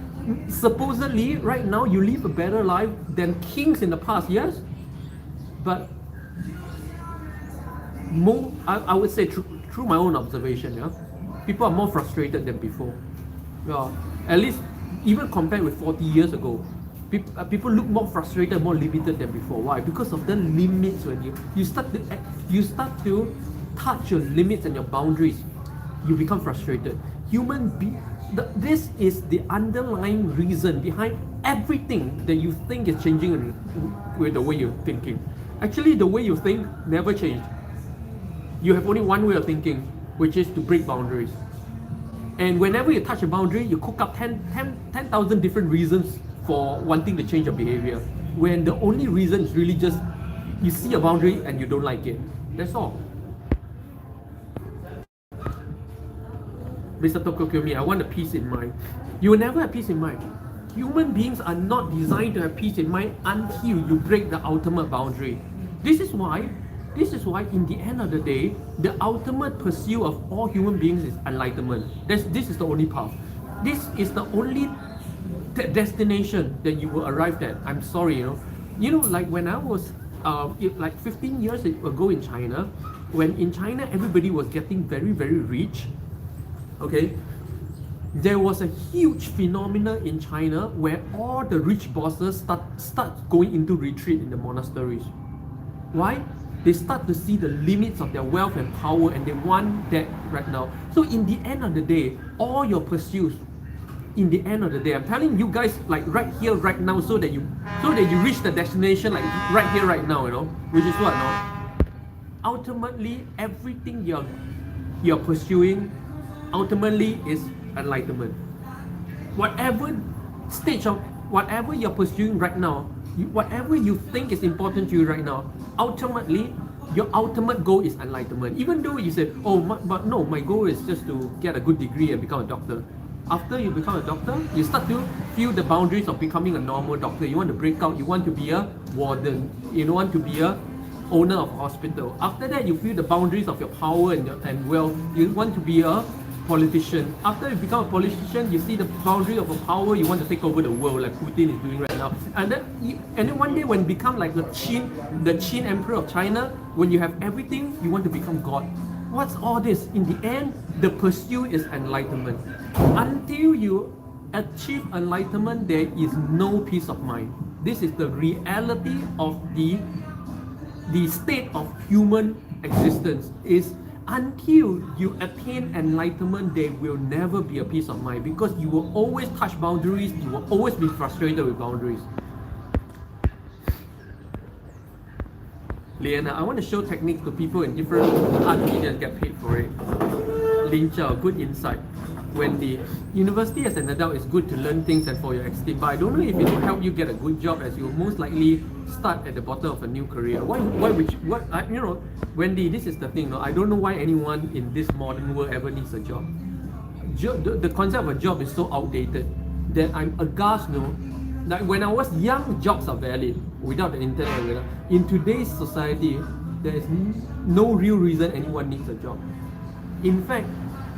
Speaker 1: supposedly right now you live a better life than kings in the past. Yes, but I would say through my own observation, yeah, people are more frustrated than before. Yeah, at least even compared with 40 years ago, people look more frustrated, more limited than before. Why? Because of the limits. When you start to touch your limits and your boundaries, you become frustrated. This is the underlying reason behind everything that you think is changing with the way you're thinking. Actually, the way you think never changed. You have only one way of thinking, which is to break boundaries. And whenever you touch a boundary, you cook up 10,000 different reasons for wanting to change your behavior. When the only reason is really just you see a boundary and you don't like it. That's all. Mr. Tokyo Kyomi, I want a peace in mind. You will never have peace in mind. Human beings are not designed to have peace in mind until you break the ultimate boundary. This is why in the end of the day, the ultimate pursuit of all human beings is enlightenment. This is the only path. This is the only destination that you will arrive at. I'm sorry, like when I was like 15 years ago in China, when in China everybody was getting very, very rich, okay, there was a huge phenomenon in China where all the rich bosses start going into retreat in the monasteries. Why? They start to see the limits of their wealth and power, and they want that right now. So in the end of the day, all your pursuits, in the end of the day, I'm telling you guys, like right here, right now, so that you reach the destination, like right here, right now, which is what, ultimately everything you're pursuing, ultimately is enlightenment. Whatever stage of whatever you're pursuing right now, whatever you think is important to you right now, ultimately your ultimate goal is enlightenment. Even though you say, but no, my goal is just to get a good degree and become a doctor. After you become a doctor, you start to feel the boundaries of becoming a normal doctor. You want to break out, you want to be a warden, you want to be a owner of a hospital. After that, you feel the boundaries of your power and wealth. You want to be a politician. After you become a politician, you see the boundary of a power. You want to take over the world, like Putin is doing right now. And then one day, when you become like the Qin emperor of China, when you have everything, you want to become God. What's all this? In the end, the pursuit is enlightenment. Until you achieve enlightenment, there is no peace of mind. This is the reality of the state of human existence. Is until you attain enlightenment, there will never be a peace of mind, because you will always touch boundaries, you will always be frustrated with boundaries. Liana, I want to show techniques to people in different art medias get paid for it. Lin Chao, good insight. Wendy, university as an adult is good to learn things and for your esteem, but I don't know if it will help you get a good job, as you will most likely start at the bottom of a new career. Wendy, this is the thing. I don't know why anyone in this modern world ever needs a job. The concept of a job is so outdated that I'm aghast. Like when I was young, jobs are valid. Without the internet, in today's society, there is no real reason anyone needs a job. In fact,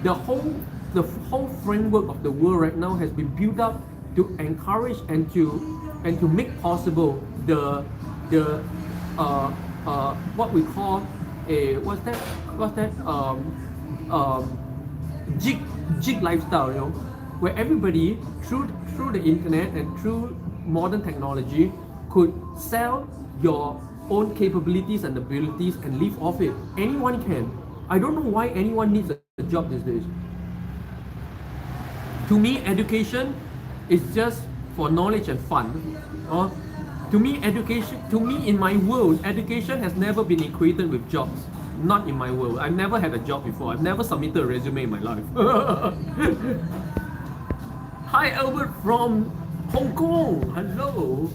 Speaker 1: the whole framework of the world right now has been built up to encourage and to make possible the what we call a gig lifestyle, where everybody through the internet and through modern technology could sell your own capabilities and abilities and live off it. Anyone can. I don't know why anyone needs a job these days. To me, education is just for knowledge and fun. To me, in my world, education has never been equated with jobs. Not in my world. I've never had a job before. I've never submitted a resume in my life. Hi, Albert from Hong Kong. Hello,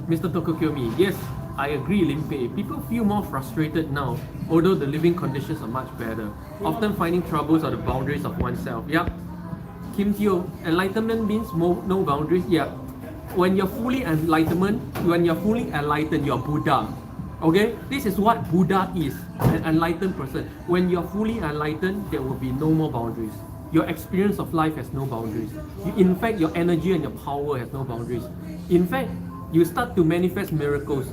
Speaker 1: Mr. Tokokyomi. Yes, I agree, Limpeh. People feel more frustrated now, although the living conditions are much better. Often finding troubles are the boundaries of oneself. Yep. Kim Teo, enlightenment means no boundaries. Yeah. When you're fully enlightened, you're Buddha. Okay? This is what Buddha is, an enlightened person. When you're fully enlightened, there will be no more boundaries. Your experience of life has no boundaries. In fact, your energy and your power has no boundaries. In fact, you start to manifest miracles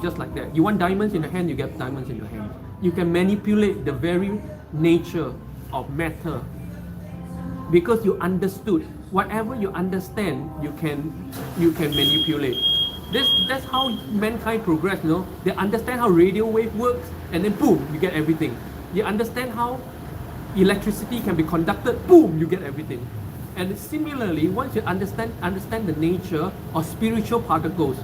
Speaker 1: just like that. You want diamonds in your hand, you get diamonds in your hand. You can manipulate the very nature of matter because you understood. Whatever you understand, you can manipulate. That's how mankind progress, you know. They understand how radio wave works, and then boom, you get everything. You understand how electricity can be conducted, boom, you get everything. And similarly, once you understand the nature of spiritual particles,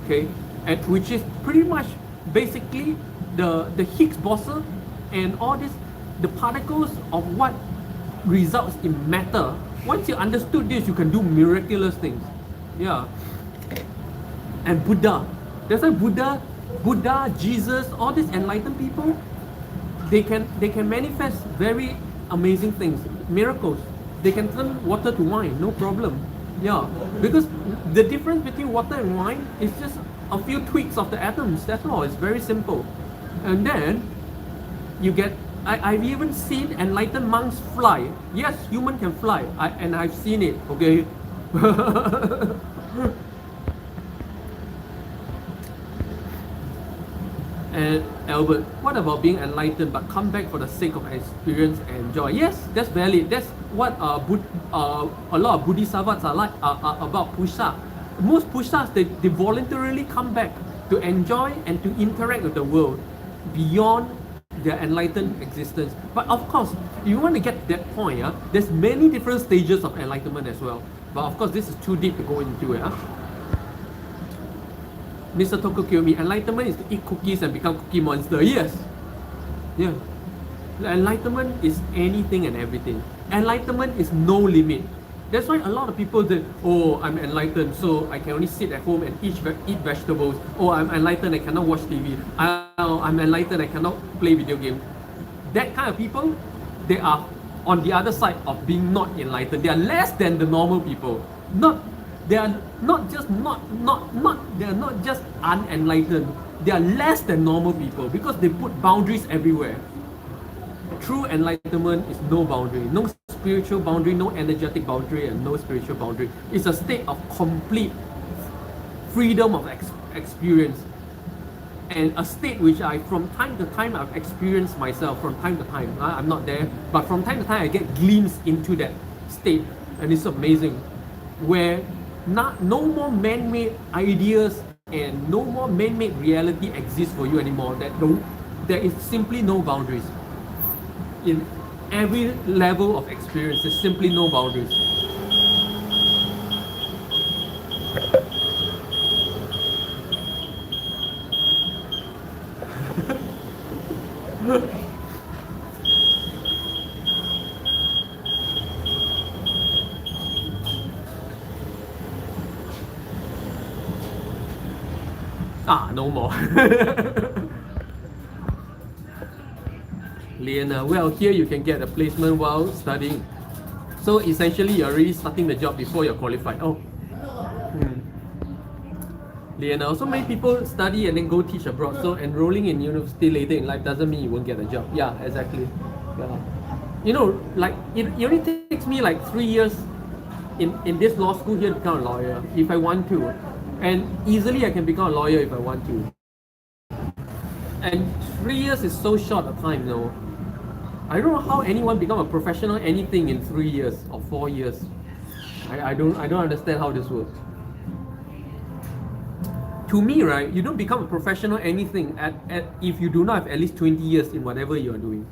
Speaker 1: okay, and which is pretty much basically the Higgs boson and all this, the particles of what results in matter. Once you understood this, you can do miraculous things. Yeah. And Buddha. That's why Buddha, Jesus, all these enlightened people, they can manifest very amazing things, miracles. They can turn water to wine, no problem. Yeah. Because the difference between water and wine is just a few tweaks of the atoms. That's all. It's very simple. And then you get. I've even seen enlightened monks fly. Yes, human can fly, and I've seen it. Okay. And Albert, what about being enlightened but come back for the sake of experience and joy? Yes, that's valid. That's what a lot of Bodhisattvas are like about pusa. Most pusas, they voluntarily come back to enjoy and to interact with the world beyond their enlightened existence. But of course, if you want to get to that point, there's many different stages of enlightenment as well. But of course, this is too deep to go into it. Mr. Tokokyomi, enlightenment is to eat cookies and become cookie monster. Yes. Yeah. Enlightenment is anything and everything. Enlightenment is no limit. That's why a lot of people say, oh, I'm enlightened, so I can only sit at home and eat vegetables. Oh, I'm enlightened, I cannot watch TV. I'm enlightened, I cannot play video games. That kind of people, they are on the other side of being not enlightened. They are less than the normal people. They are not just unenlightened. They are less than normal people because they put boundaries everywhere. True enlightenment is no boundary, no spiritual boundary, no energetic boundary, and no spiritual boundary. It's a state of complete freedom of experience, and a state which from time to time, I've experienced myself. From time to time, I'm not there, but from time to time, I get glimpses into that state, and it's amazing, where no more man-made ideas and no more man-made reality exists for you anymore. There is simply no boundaries. In every level of experience, there's simply no boundaries. No more. Liana, well, here you can get a placement while studying. So essentially, you're already starting the job before you're qualified. Oh. Liana, also many people study and then go teach abroad. So enrolling in university later in life doesn't mean you won't get a job. Yeah, exactly. Yeah. You know, like it only takes me like 3 years in this law school here to become a lawyer if I want to. And easily I can become a lawyer if I want to. And 3 years is so short a time, you know. I don't know how anyone become a professional anything in 3 years or 4 years. I don't understand how this works. To me, right, you don't become a professional anything if you do not have at least 20 years in whatever you are doing.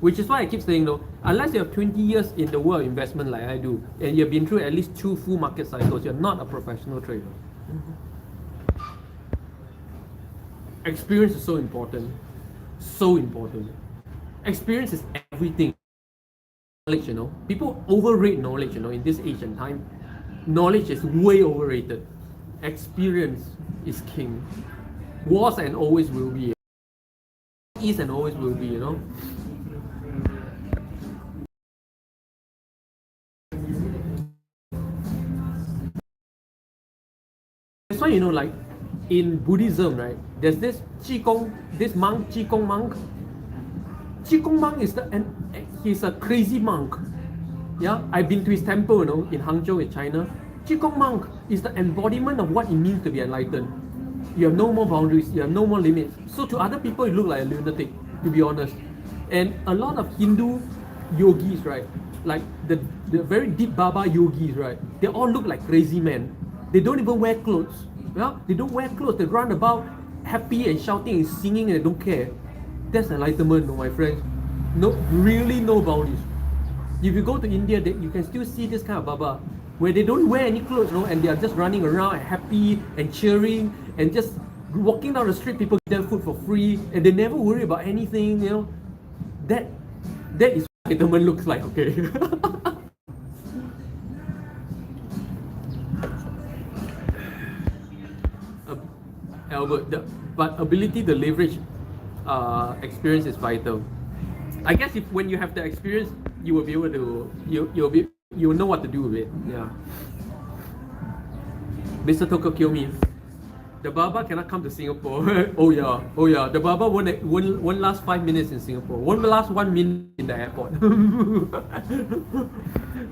Speaker 1: Which is why I keep saying, though, unless you have 20 years in the world of investment like I do, and you've been through at least 2 full market cycles, you're not a professional trader. Experience is so important. So important. Experience is everything. Knowledge, you know. People overrate knowledge, you know, in this age and time. Knowledge is way overrated. Experience is king. Was and always will be. Is and always will be, you know. That's why, you know, like in Buddhism, right? There's this Qigong, this monk, Qigong monk. Qigong monk is he's a crazy monk. Yeah, I've been to his temple, you know, in Hangzhou, in China. Qigong monk is the embodiment of what it means to be enlightened. You have no more boundaries, you have no more limits. So to other people, you look like a lunatic, to be honest. And a lot of Hindu yogis, right? Like the very deep Baba yogis, right? They all look like crazy men. They don't even wear clothes. Yeah, they don't wear clothes. They run about happy and shouting and singing and they don't care. That's enlightenment, my friends. No, really no boundaries. If you go to India, you can still see this kind of Baba where they don't wear any clothes, you know, and they are just running around and happy and cheering and just walking down the street. People give them food for free and they never worry about anything, you know. That is what enlightenment looks like, okay? Albert, but ability to leverage experience is vital. I guess when you have the experience, you will be able to you will know what to do with it. Yeah. Mr. Toko kill me. The Baba cannot come to Singapore. Oh yeah. The Baba won't last 5 minutes in Singapore. Won't last 1 minute in the airport.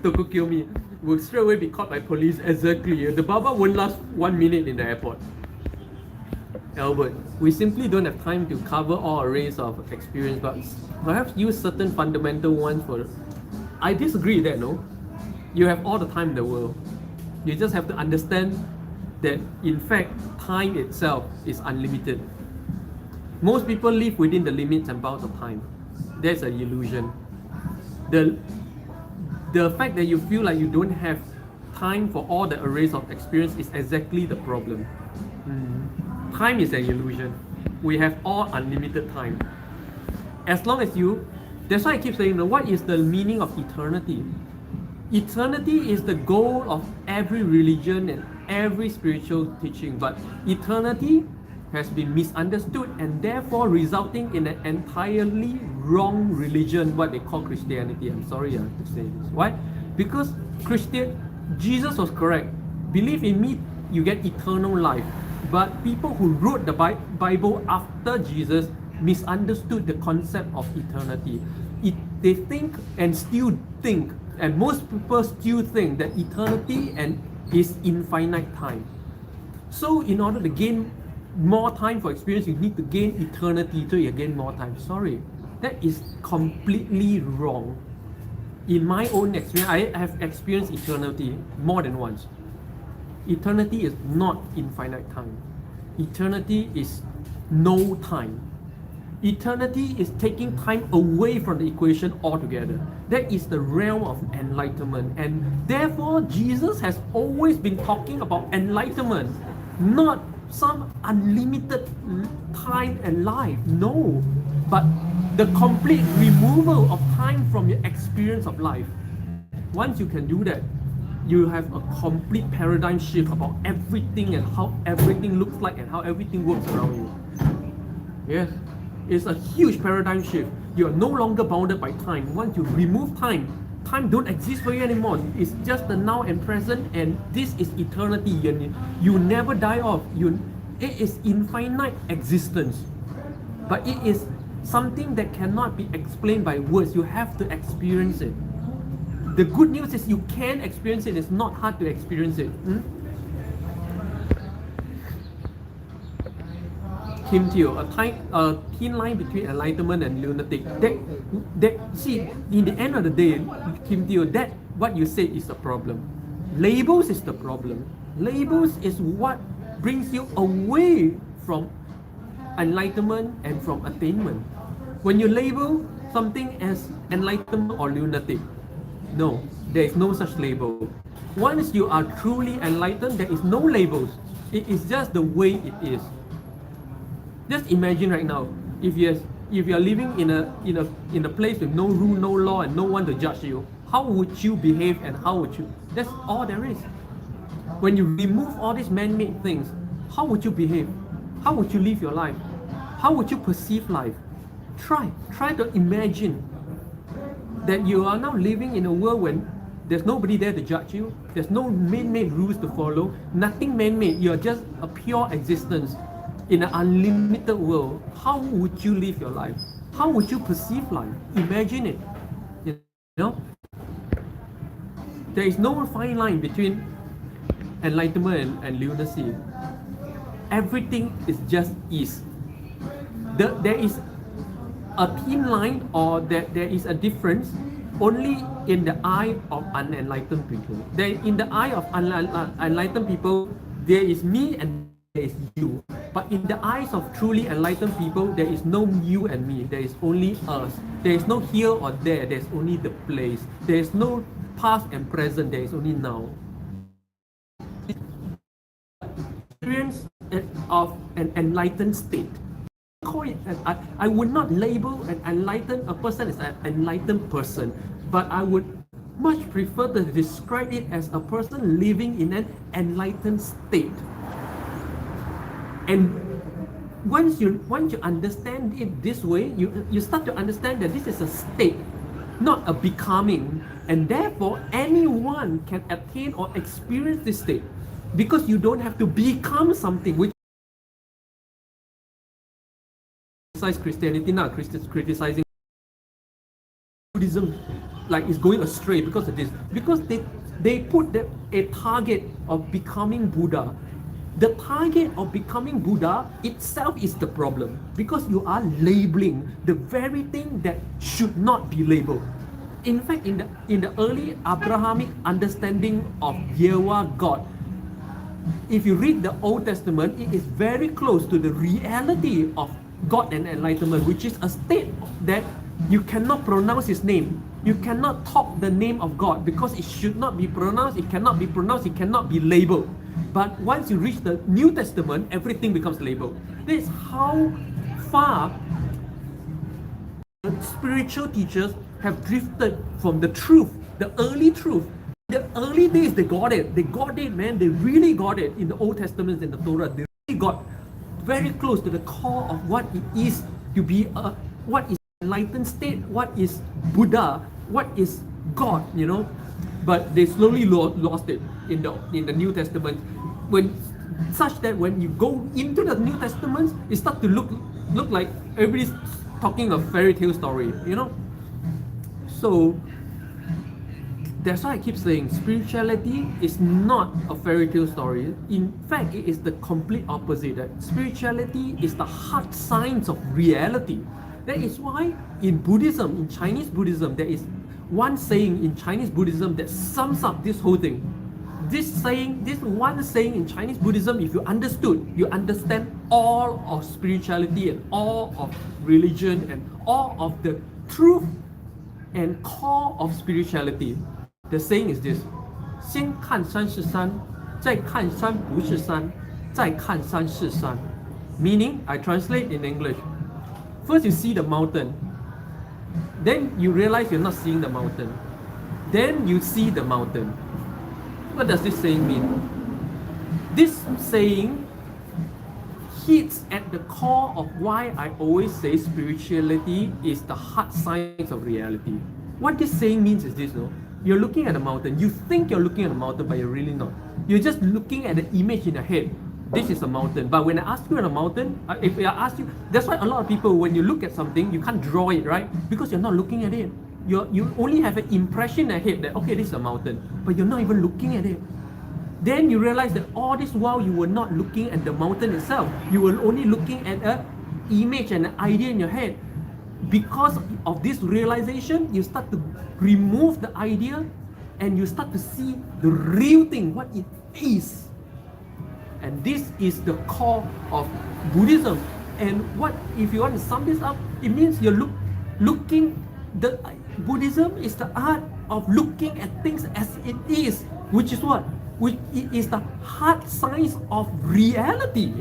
Speaker 1: Toko kill me. Will straight away be caught by police. Exactly. The Baba won't last 1 minute in the airport. Albert, we simply don't have time to cover all arrays of experience, but perhaps use certain fundamental ones for. I disagree with that, no? You have all the time in the world. You just have to understand that, in fact, time itself is unlimited. Most people live within the limits and bounds of time. That's an illusion. The fact that you feel like you don't have time for all the arrays of experience is exactly the problem. Time is an illusion. We have all unlimited time. As long as that's why I keep saying, what is the meaning of eternity? Eternity is the goal of every religion and every spiritual teaching, but eternity has been misunderstood and therefore resulting in an entirely wrong religion, what they call Christianity. I'm sorry to say this. Why? Because Jesus was correct. Believe in me, you get eternal life. But people who wrote the Bible after Jesus misunderstood the concept of eternity. They think and still think, and most people still think that eternity is infinite time. So in order to gain more time for experience, you need to gain eternity so you gain more time. Sorry, that is completely wrong. In my own experience, I have experienced eternity more than once. Eternity is not infinite time. Eternity is no time. Eternity is taking time away from the equation altogether. That is the realm of enlightenment. And therefore, Jesus has always been talking about enlightenment, not some unlimited time and life. No. But the complete removal of time from your experience of life. Once you can do that, you have a complete paradigm shift about everything and how everything looks like and how everything works around you. Yes, it's a huge paradigm shift. You are no longer bounded by time. Once you remove time, time don't exist for you anymore. It's just the now and present, and this is eternity. You never die off. It is infinite existence, but it is something that cannot be explained by words. You have to experience it. The good news is you can experience it. It's not hard to experience it. Kim Teo, a thin line between enlightenment and lunatic. See, in the end of the day, Kim Teo, that what you said is the problem. Labels is the problem. Labels is what brings you away from enlightenment and from attainment. When you label something as enlightenment or lunatic, no, there is no such label. Once you are truly enlightened, there is no labels. It is just the way it is. Just imagine right now, if you're living in a place with no rule, no law, and no one to judge you, how would you behave and how would you? That's all there is. When you remove all these man-made things, how would you behave? How would you live your life? How would you perceive life? Try to imagine that you are now living in a world when there's nobody there to judge you, there's no man-made rules to follow, nothing man-made, you're just a pure existence in an unlimited world. How would you live your life? How would you perceive life? Imagine it. You know? There is no fine line between enlightenment and lunacy. Everything is just ease. There is a thin line, or there is a difference only in the eye of unenlightened people. In the eye of enlightened people, there is me and there is you. But in the eyes of truly enlightened people, there is no you and me. There is only us. There is no here or there. There is only the place. There is no past and present. There is only now. Experience of an enlightened state. I would not label a person as an enlightened person, but I would much prefer to describe it as a person living in an enlightened state. And once you understand it this way, you start to understand that this is a state, not a becoming, and therefore anyone can attain or experience this state, because you don't have to become something, which Christianity now, Christians criticizing Buddhism like is going astray because of this, because they put a target of becoming Buddha. The target of becoming Buddha itself is the problem, because you are labeling the very thing that should not be labeled. In fact, in the early Abrahamic understanding of Yahweh God, if you read the Old Testament, it is very close to the reality of God and enlightenment, which is a state that you cannot pronounce His name. You cannot talk the name of God because it should not be pronounced, it cannot be pronounced, it cannot be labeled. But once you reach the New Testament, everything becomes labeled. This is how far the spiritual teachers have drifted from the truth, the early truth. The early days, they got it, man. They really got it in the Old Testament and the Torah. They really got very close to the core of what it is to be what is enlightened state, what is Buddha, what is God, you know. But they slowly lost it in the New Testament, such that when you go into the New Testament, it starts to look like everybody's talking a fairy tale story, you know. So that's why I keep saying spirituality is not a fairy tale story. In fact, it is the complete opposite. That spirituality is the hard science of reality. That is why in Buddhism, in Chinese Buddhism, there is one saying in Chinese Buddhism that sums up this whole thing. This one saying in Chinese Buddhism, if you understood, you understand all of spirituality and all of religion and all of the truth and core of spirituality. The saying is this: 先看山是山，再看山不是山，再看山是山. Meaning, I translate in English. First you see the mountain, then you realize you're not seeing the mountain, then you see the mountain. What does this saying mean? This saying hits at the core of why I always say spirituality is the hard science of reality. What this saying means is this, no? You're looking at a mountain. You think you're looking at a mountain, but you're really not. You're just looking at the image in your head. This is a mountain. But when I ask you at a mountain, if I ask you, that's why a lot of people, when you look at something, you can't draw it, right? Because you're not looking at it. You only have an impression in your head that, okay, this is a mountain, but you're not even looking at it. Then you realize that all this while you were not looking at the mountain itself. You were only looking at an image and an idea in your head. Because of this realization, you start to remove the idea and you start to see the real thing, what it is. And this is the core of Buddhism. And what, if you want to sum this up, it means you're looking, Buddhism is the art of looking at things as it is, which is what? Which is the hard science of reality.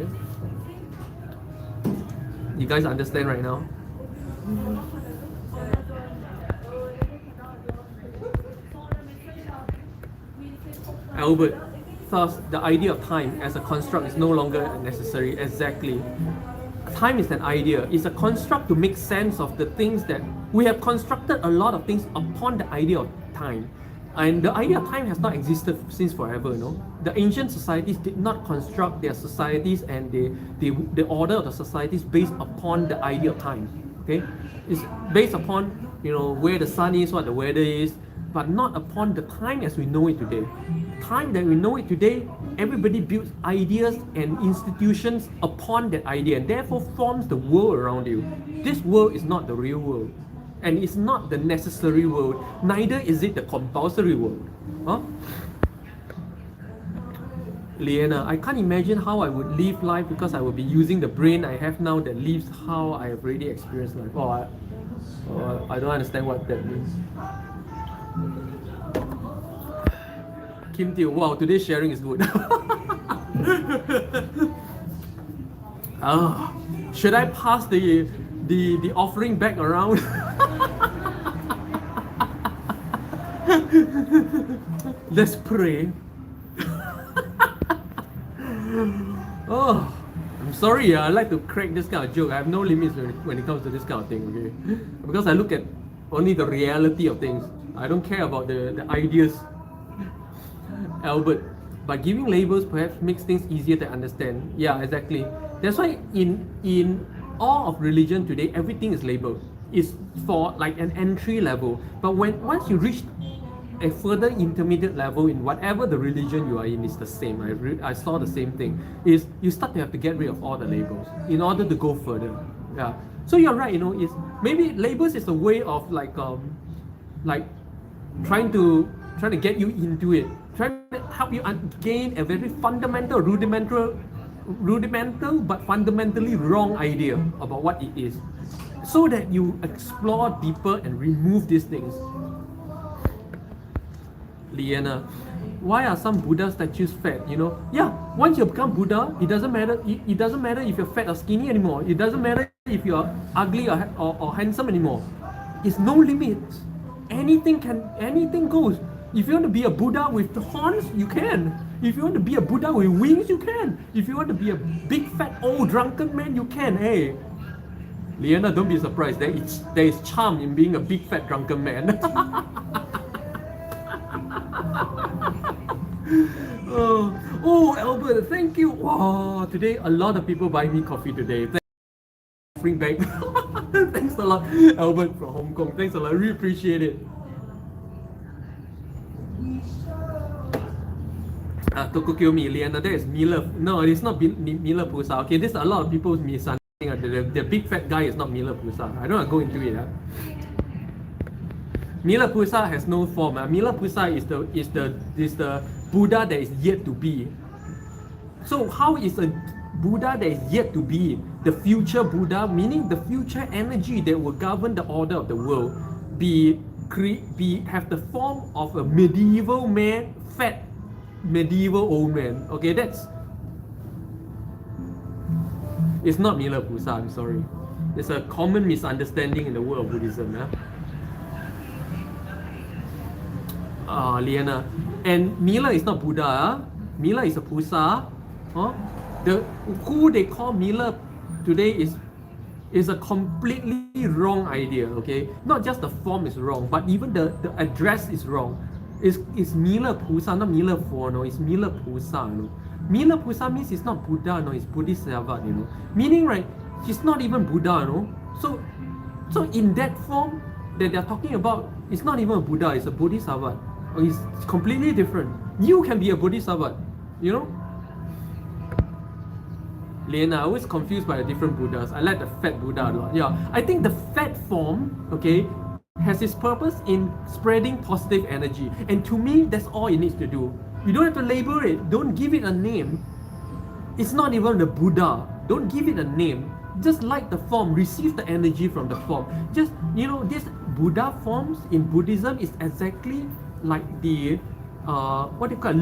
Speaker 1: You guys understand right now? Albert, thus the idea of time as a construct is no longer necessary. Exactly. Time is an idea. It's a construct to make sense of the things that we have constructed a lot of things upon the idea of time. And the idea of time has not existed since forever, you know. The ancient societies did not construct their societies and the order of the societies based upon the idea of time. Okay? It's based upon, you know, where the sun is, what the weather is, but not upon the time as we know it today. Time that we know it today, everybody builds ideas and institutions upon that idea and therefore forms the world around you. This world is not the real world. And it's not the necessary world, neither is it the compulsory world. Huh? Liana, I can't imagine how I would live life because I will be using the brain I have now that lives how I have already experienced life. I don't understand what that means. Kim Teo, wow, today's sharing is good. Should I pass the offering back around? Let's pray. I'm sorry, I like to crack this kind of joke. I have no limits when it comes to this kind of thing, okay? Because I look at only the reality of things. I don't care about the ideas. Albert, but giving labels perhaps makes things easier to understand. Yeah, exactly. That's why in all of religion today, everything is labeled. It's for like an entry level. But once you reach a further intermediate level in whatever the religion you are in, is the same. I saw the same thing. Is you start to have to get rid of all the labels in order to go further. Yeah. So you're right. You know, is maybe labels is a way of like trying to get you into it, trying to help you gain a very fundamental, rudimental but fundamentally wrong idea about what it is, so that you explore deeper and remove these things. Liana, why are some Buddha statues fat? You know, yeah, once you become Buddha, it doesn't matter. It doesn't matter if you're fat or skinny anymore. It doesn't matter if you're ugly or handsome anymore. It's no limits. Anything goes. If you want to be a Buddha with horns, you can. If you want to be a Buddha with wings, you can. If you want to be a big fat old drunken man, you can. Hey, Liana, don't be surprised. There is charm in being a big fat drunken man. Oh, Albert, thank you. Wow, today a lot of people buy me coffee today. Bring back. Thanks a lot, Albert from Hong Kong. Thanks a lot. I really appreciate it. Tokokyomi, Liana, that is Mila. No, it's not Mila Pusa. Okay, this a lot of people's misunderstanding. The big fat guy is not Mila Pusa. I don't want to go into it. Mila Pusa has no form. Mila Pusa is the Buddha that is yet to be. So how is a Buddha that is yet to be the future Buddha, meaning the future energy that will govern the order of the world, have the form of a medieval man, fat medieval old man? Okay, it's not Mila Pusa. I'm sorry. It's a common misunderstanding in the world of Buddhism. Liana, and Mila is not Buddha. Mila is a Pusa. Who they call Mila today is a completely wrong idea. Okay, not just the form is wrong, but even the address is wrong. It's Mila Pusa, not Mila Fo. No, it's Mila Pusa. No, Mila Pusa means it's not Buddha. No, it's Bodhisattva. You know, meaning right, she's not even Buddha. No, so in that form that they're talking about, it's not even a Buddha. It's a Bodhisattva. It's completely different. You can be a Bodhisattva, you know? Liana, I always confused by the different Buddhas. I like the fat Buddha a lot. Yeah, I think the fat form, okay, has its purpose in spreading positive energy. And to me, that's all it needs to do. You don't have to label it. Don't give it a name. It's not even the Buddha. Don't give it a name. Just like the form, receive the energy from the form. Just, you know, these Buddha forms in Buddhism is exactly like the what do you call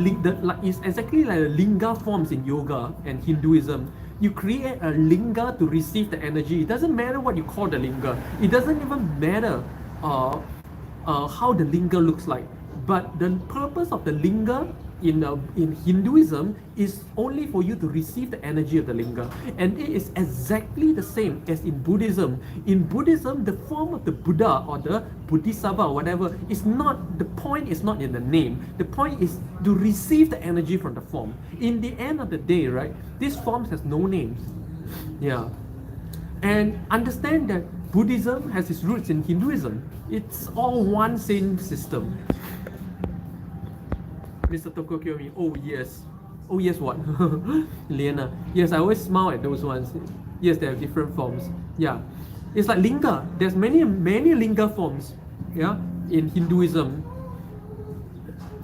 Speaker 1: it's exactly like the linga forms in yoga and Hinduism. You create a linga to receive the energy. It doesn't matter what you call the linga. It doesn't even matter how the linga looks like. But the purpose of the linga in Hinduism is only for you to receive the energy of the linga, and it is exactly the same as in Buddhism. In Buddhism, the form of the Buddha or the Bodhisattva or whatever is not, the point is not in the name. The point is to receive the energy from the form. In the end of the day, right, these forms has no names. Yeah. And understand that Buddhism has its roots in Hinduism. It's all one same system. Mr. Tokyo Kyomi, oh yes. Oh yes, what? Liana, yes, I always smile at those ones. Yes, they have different forms. Yeah. It's like linga. There's many linga forms, yeah, in Hinduism.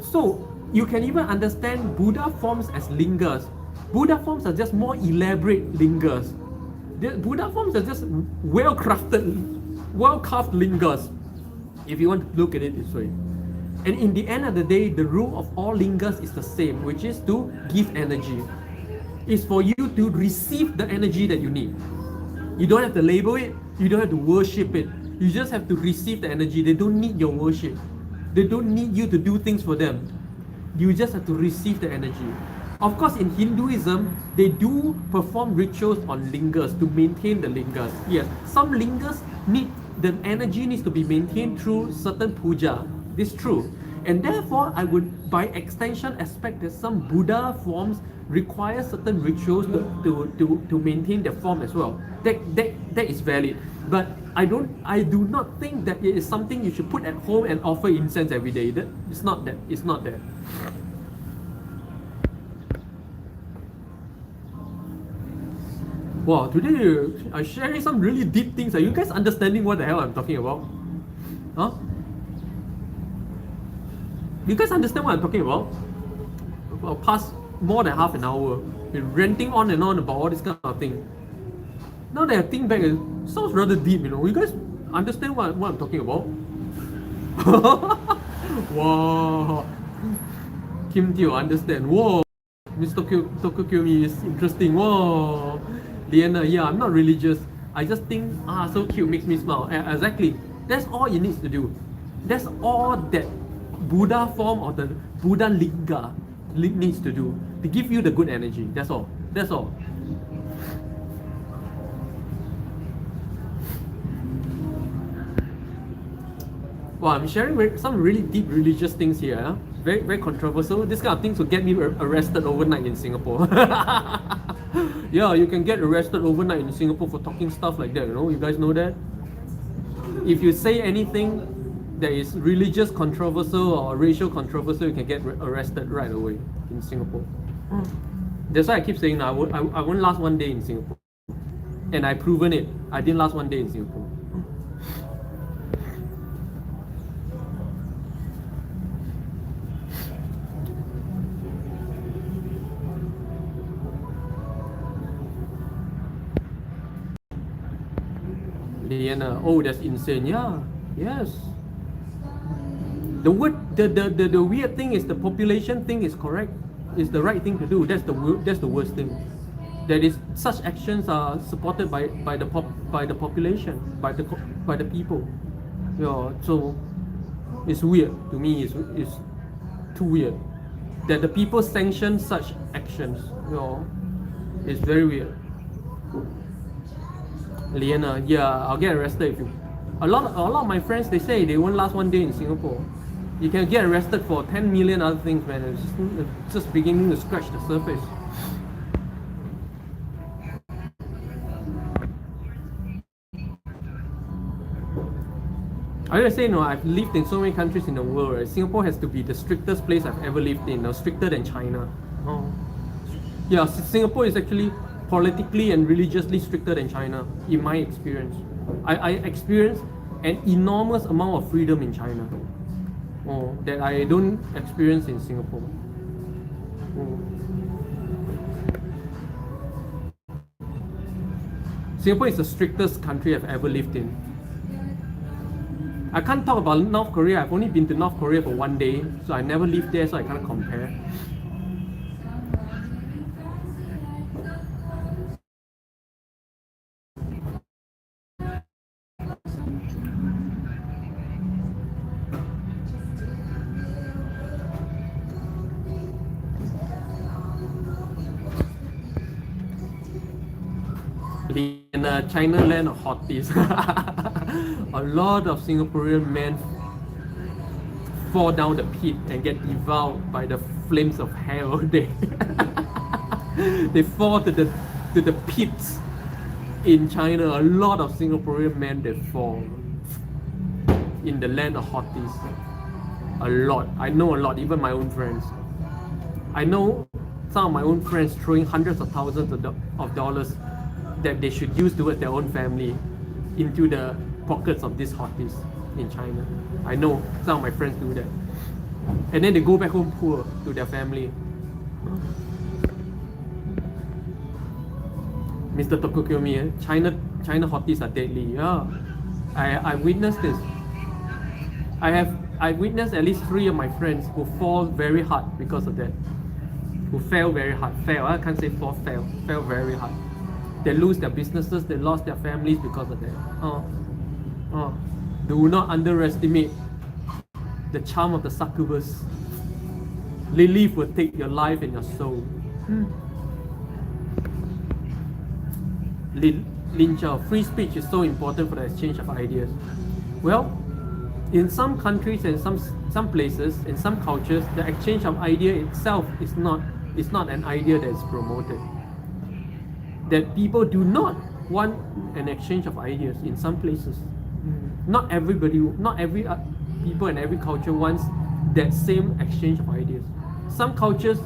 Speaker 1: So you can even understand Buddha forms as lingas. Buddha forms are just more elaborate lingas. The Buddha forms are just well-carved lingas, if you want to look at it this way. And in the end of the day, the rule of all lingas is the same, which is to give energy. It's for you to receive the energy that you need. You don't have to label it, you don't have to worship it. You just have to receive the energy. They don't need your worship. They don't need you to do things for them. You just have to receive the energy. Of course, in Hinduism, they do perform rituals on lingas to maintain the lingas. Yes, some lingas need, the energy needs to be maintained through certain puja. This is true. And therefore, I would, by extension, expect that some Buddha forms require certain rituals to maintain their form as well. That is valid. But I do not think that it is something you should put at home and offer incense every day. It's not that. It's not that. Wow, today I'm sharing some really deep things. Are you guys understanding what the hell I'm talking about? Huh? You guys understand what I'm talking about? Well, past more than half an hour, been ranting on and on about all this kind of thing. Now that I think back, it sounds rather deep, you know. You guys understand what I'm talking about? Wow. Kim Teo, understand. Whoa. Mr. Tokyo Kyomi is interesting. Whoa. Liana, yeah, I'm not religious. I just think, so cute, makes me smile. Exactly. That's all it needs to do. That's all that Buddha form or the Buddha linga needs to do to give you the good energy. That's all. That's all. Wow, I'm sharing some really deep religious things here. Huh? Very, very controversial. This kind of things will get me arrested overnight in Singapore. Yeah, you can get arrested overnight in Singapore for talking stuff like that. You know, you guys know that. If you say anything that is religious controversial or racial controversial, you can get arrested right away in Singapore. That's why I keep saying I won't last one day in Singapore, and I've proven it. I didn't last one day in Singapore. Liana, oh, that's insane. Yeah, yes. The weird thing is the population thing is correct. It's the right thing to do. That's the worst thing. That is, such actions are supported by the population, by the people. Yeah, so it's weird to me. It's too weird that the people sanction such actions. You know, it's very weird. Liana, yeah, I'll get arrested if you. A lot of my friends, they say they won't last one day in Singapore. You can get arrested for 10 million other things, man. It's just beginning to scratch the surface. I gotta say, no, I've lived in so many countries in the world, right? Singapore has to be the strictest place I've ever lived in, stricter than China. Oh. Yeah, Singapore is actually politically and religiously stricter than China, in my experience. I experienced an enormous amount of freedom in China. Oh, that I don't experience in Singapore. Oh. Singapore is the strictest country I've ever lived in. I can't talk about North Korea. I've only been to North Korea for one day, so I never lived there, so I can't compare. In China land of hotties, a lot of Singaporean men fall down the pit and get devoured by the flames of hell. They fall to the pits in China. A lot of Singaporean men they fall in the land of hotties. A lot. I know a lot, even my own friends. I know some of my own friends throwing hundreds of thousands of dollars that they should use towards their own family into the pockets of these hotties in China. I know some of my friends do that. And then they go back home poor to their family. Mr. Tokokyomi, China hotties are deadly. Yeah, I witnessed this. I witnessed at least 3 of my friends who fall very hard because of that. Who fell very hard. I can't say fall, fell very hard. They lose their businesses, they lost their families because of that. Do not underestimate the charm of the succubus. Lilith will take your life and your soul. Lin Chao, free speech is so important for the exchange of ideas. Well, in some countries and some places, in some cultures, the exchange of idea itself is not an idea that is promoted. That people do not want an exchange of ideas in some places. Not every people in every culture wants that same exchange of ideas. Some cultures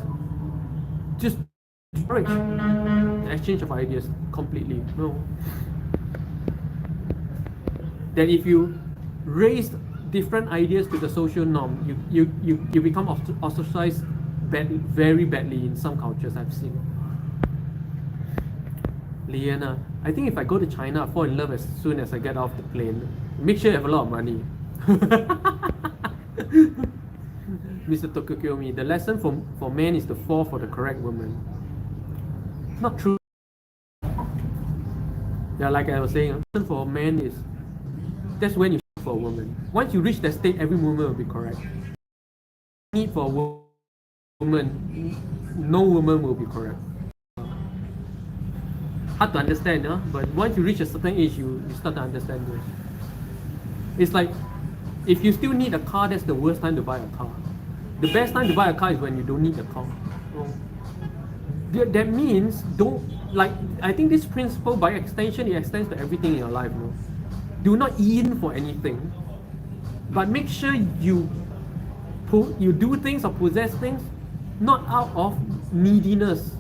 Speaker 1: just discourage the exchange of ideas completely. No. That if you raise different ideas to the social norm, you become ostracized very badly in some cultures I've seen. Liana, I think if I go to China, I fall in love as soon as I get off the plane. Make sure you have a lot of money. Mr. Tokokyomi, the lesson for men is to fall for the correct woman. It's not true. Yeah, like I was saying, the lesson for men is that's when you for a woman. Once you reach that state, every woman will be correct. Need for a woman, no woman will be correct. Hard to understand, huh? But once you reach a certain age, you start to understand this. It's like, if you still need a car, that's the worst time to buy a car. The best time to buy a car is when you don't need a car. That means, I think this principle, by extension, it extends to everything in your life. No? Do not in for anything, but make sure you do things or possess things not out of neediness,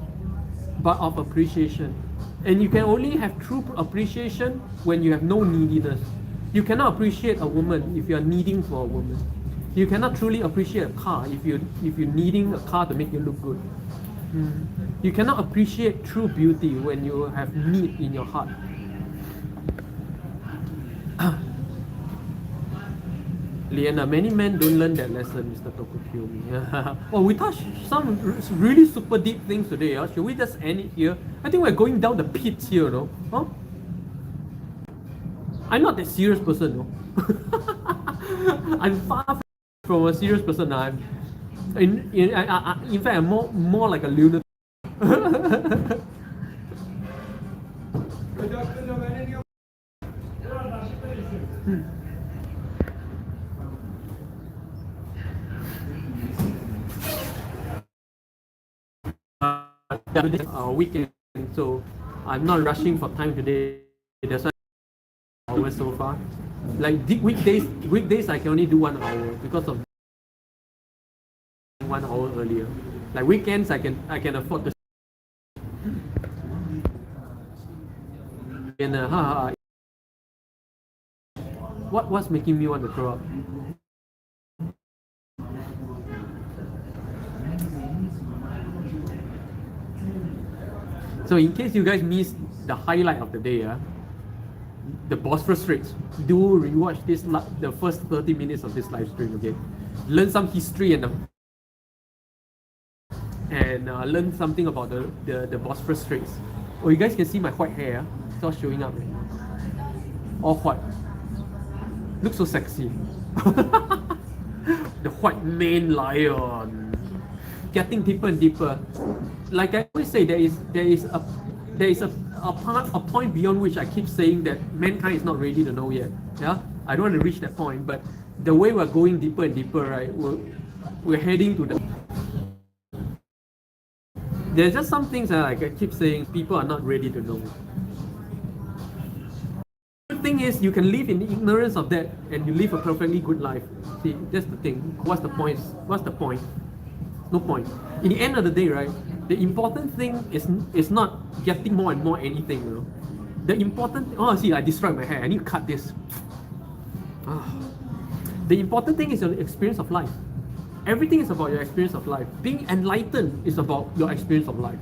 Speaker 1: but of appreciation. And you can only have true appreciation when you have no neediness. You cannot appreciate a woman if you are needing for a woman. You cannot truly appreciate a car if you're needing a car to make you look good. You cannot appreciate true beauty when you have need in your heart. Liana, many men don't learn that lesson, Mr. Tokokyomi. Oh, we touched some really super deep things today. Should we just end it here? I think we're going down the pits here, no? Huh? I'm not that serious person, no? I'm far from a serious person. In fact, I'm more like a lunatic. Weekend, so I'm not rushing for time today. That's why hours so far. Like weekdays I can only do 1 hour because of 1 hour earlier. Like weekends I can afford to. And what's making me want to throw up? So in case you guys missed the highlight of the day, the Bosphorus Straits, do rewatch the first 30 minutes of this live stream again. Learn some history and learn something about the Bosphorus Straits. Oh, you guys can see my white hair. It's all showing up. All white. Looks so sexy. The white mane lion. Getting deeper and deeper. Like I always say, there is there is a point beyond which I keep saying that mankind is not ready to know yet. Yeah, I don't want to reach that point, but the way we're going deeper and deeper, right? We're heading to the. There's just some things that like I keep saying people are not ready to know. The thing is, you can live in ignorance of that and you live a perfectly good life. See, that's the thing. What's the point? What's the point? No point. In the end of the day, right? The important thing is not getting more and more anything, you know. The important see, I destroyed my hair. I need to cut this. The important thing is your experience of life. Everything is about your experience of life. Being enlightened is about your experience of life.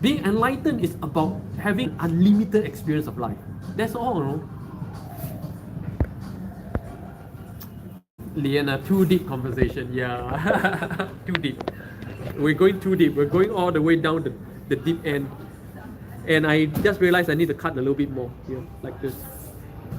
Speaker 1: Being enlightened is about having unlimited experience of life. That's all, you know. Liana, too deep conversation. Yeah, too deep. We're going too deep. We're going all the way down the deep end. And I just realized I need to cut a little bit more here, like this.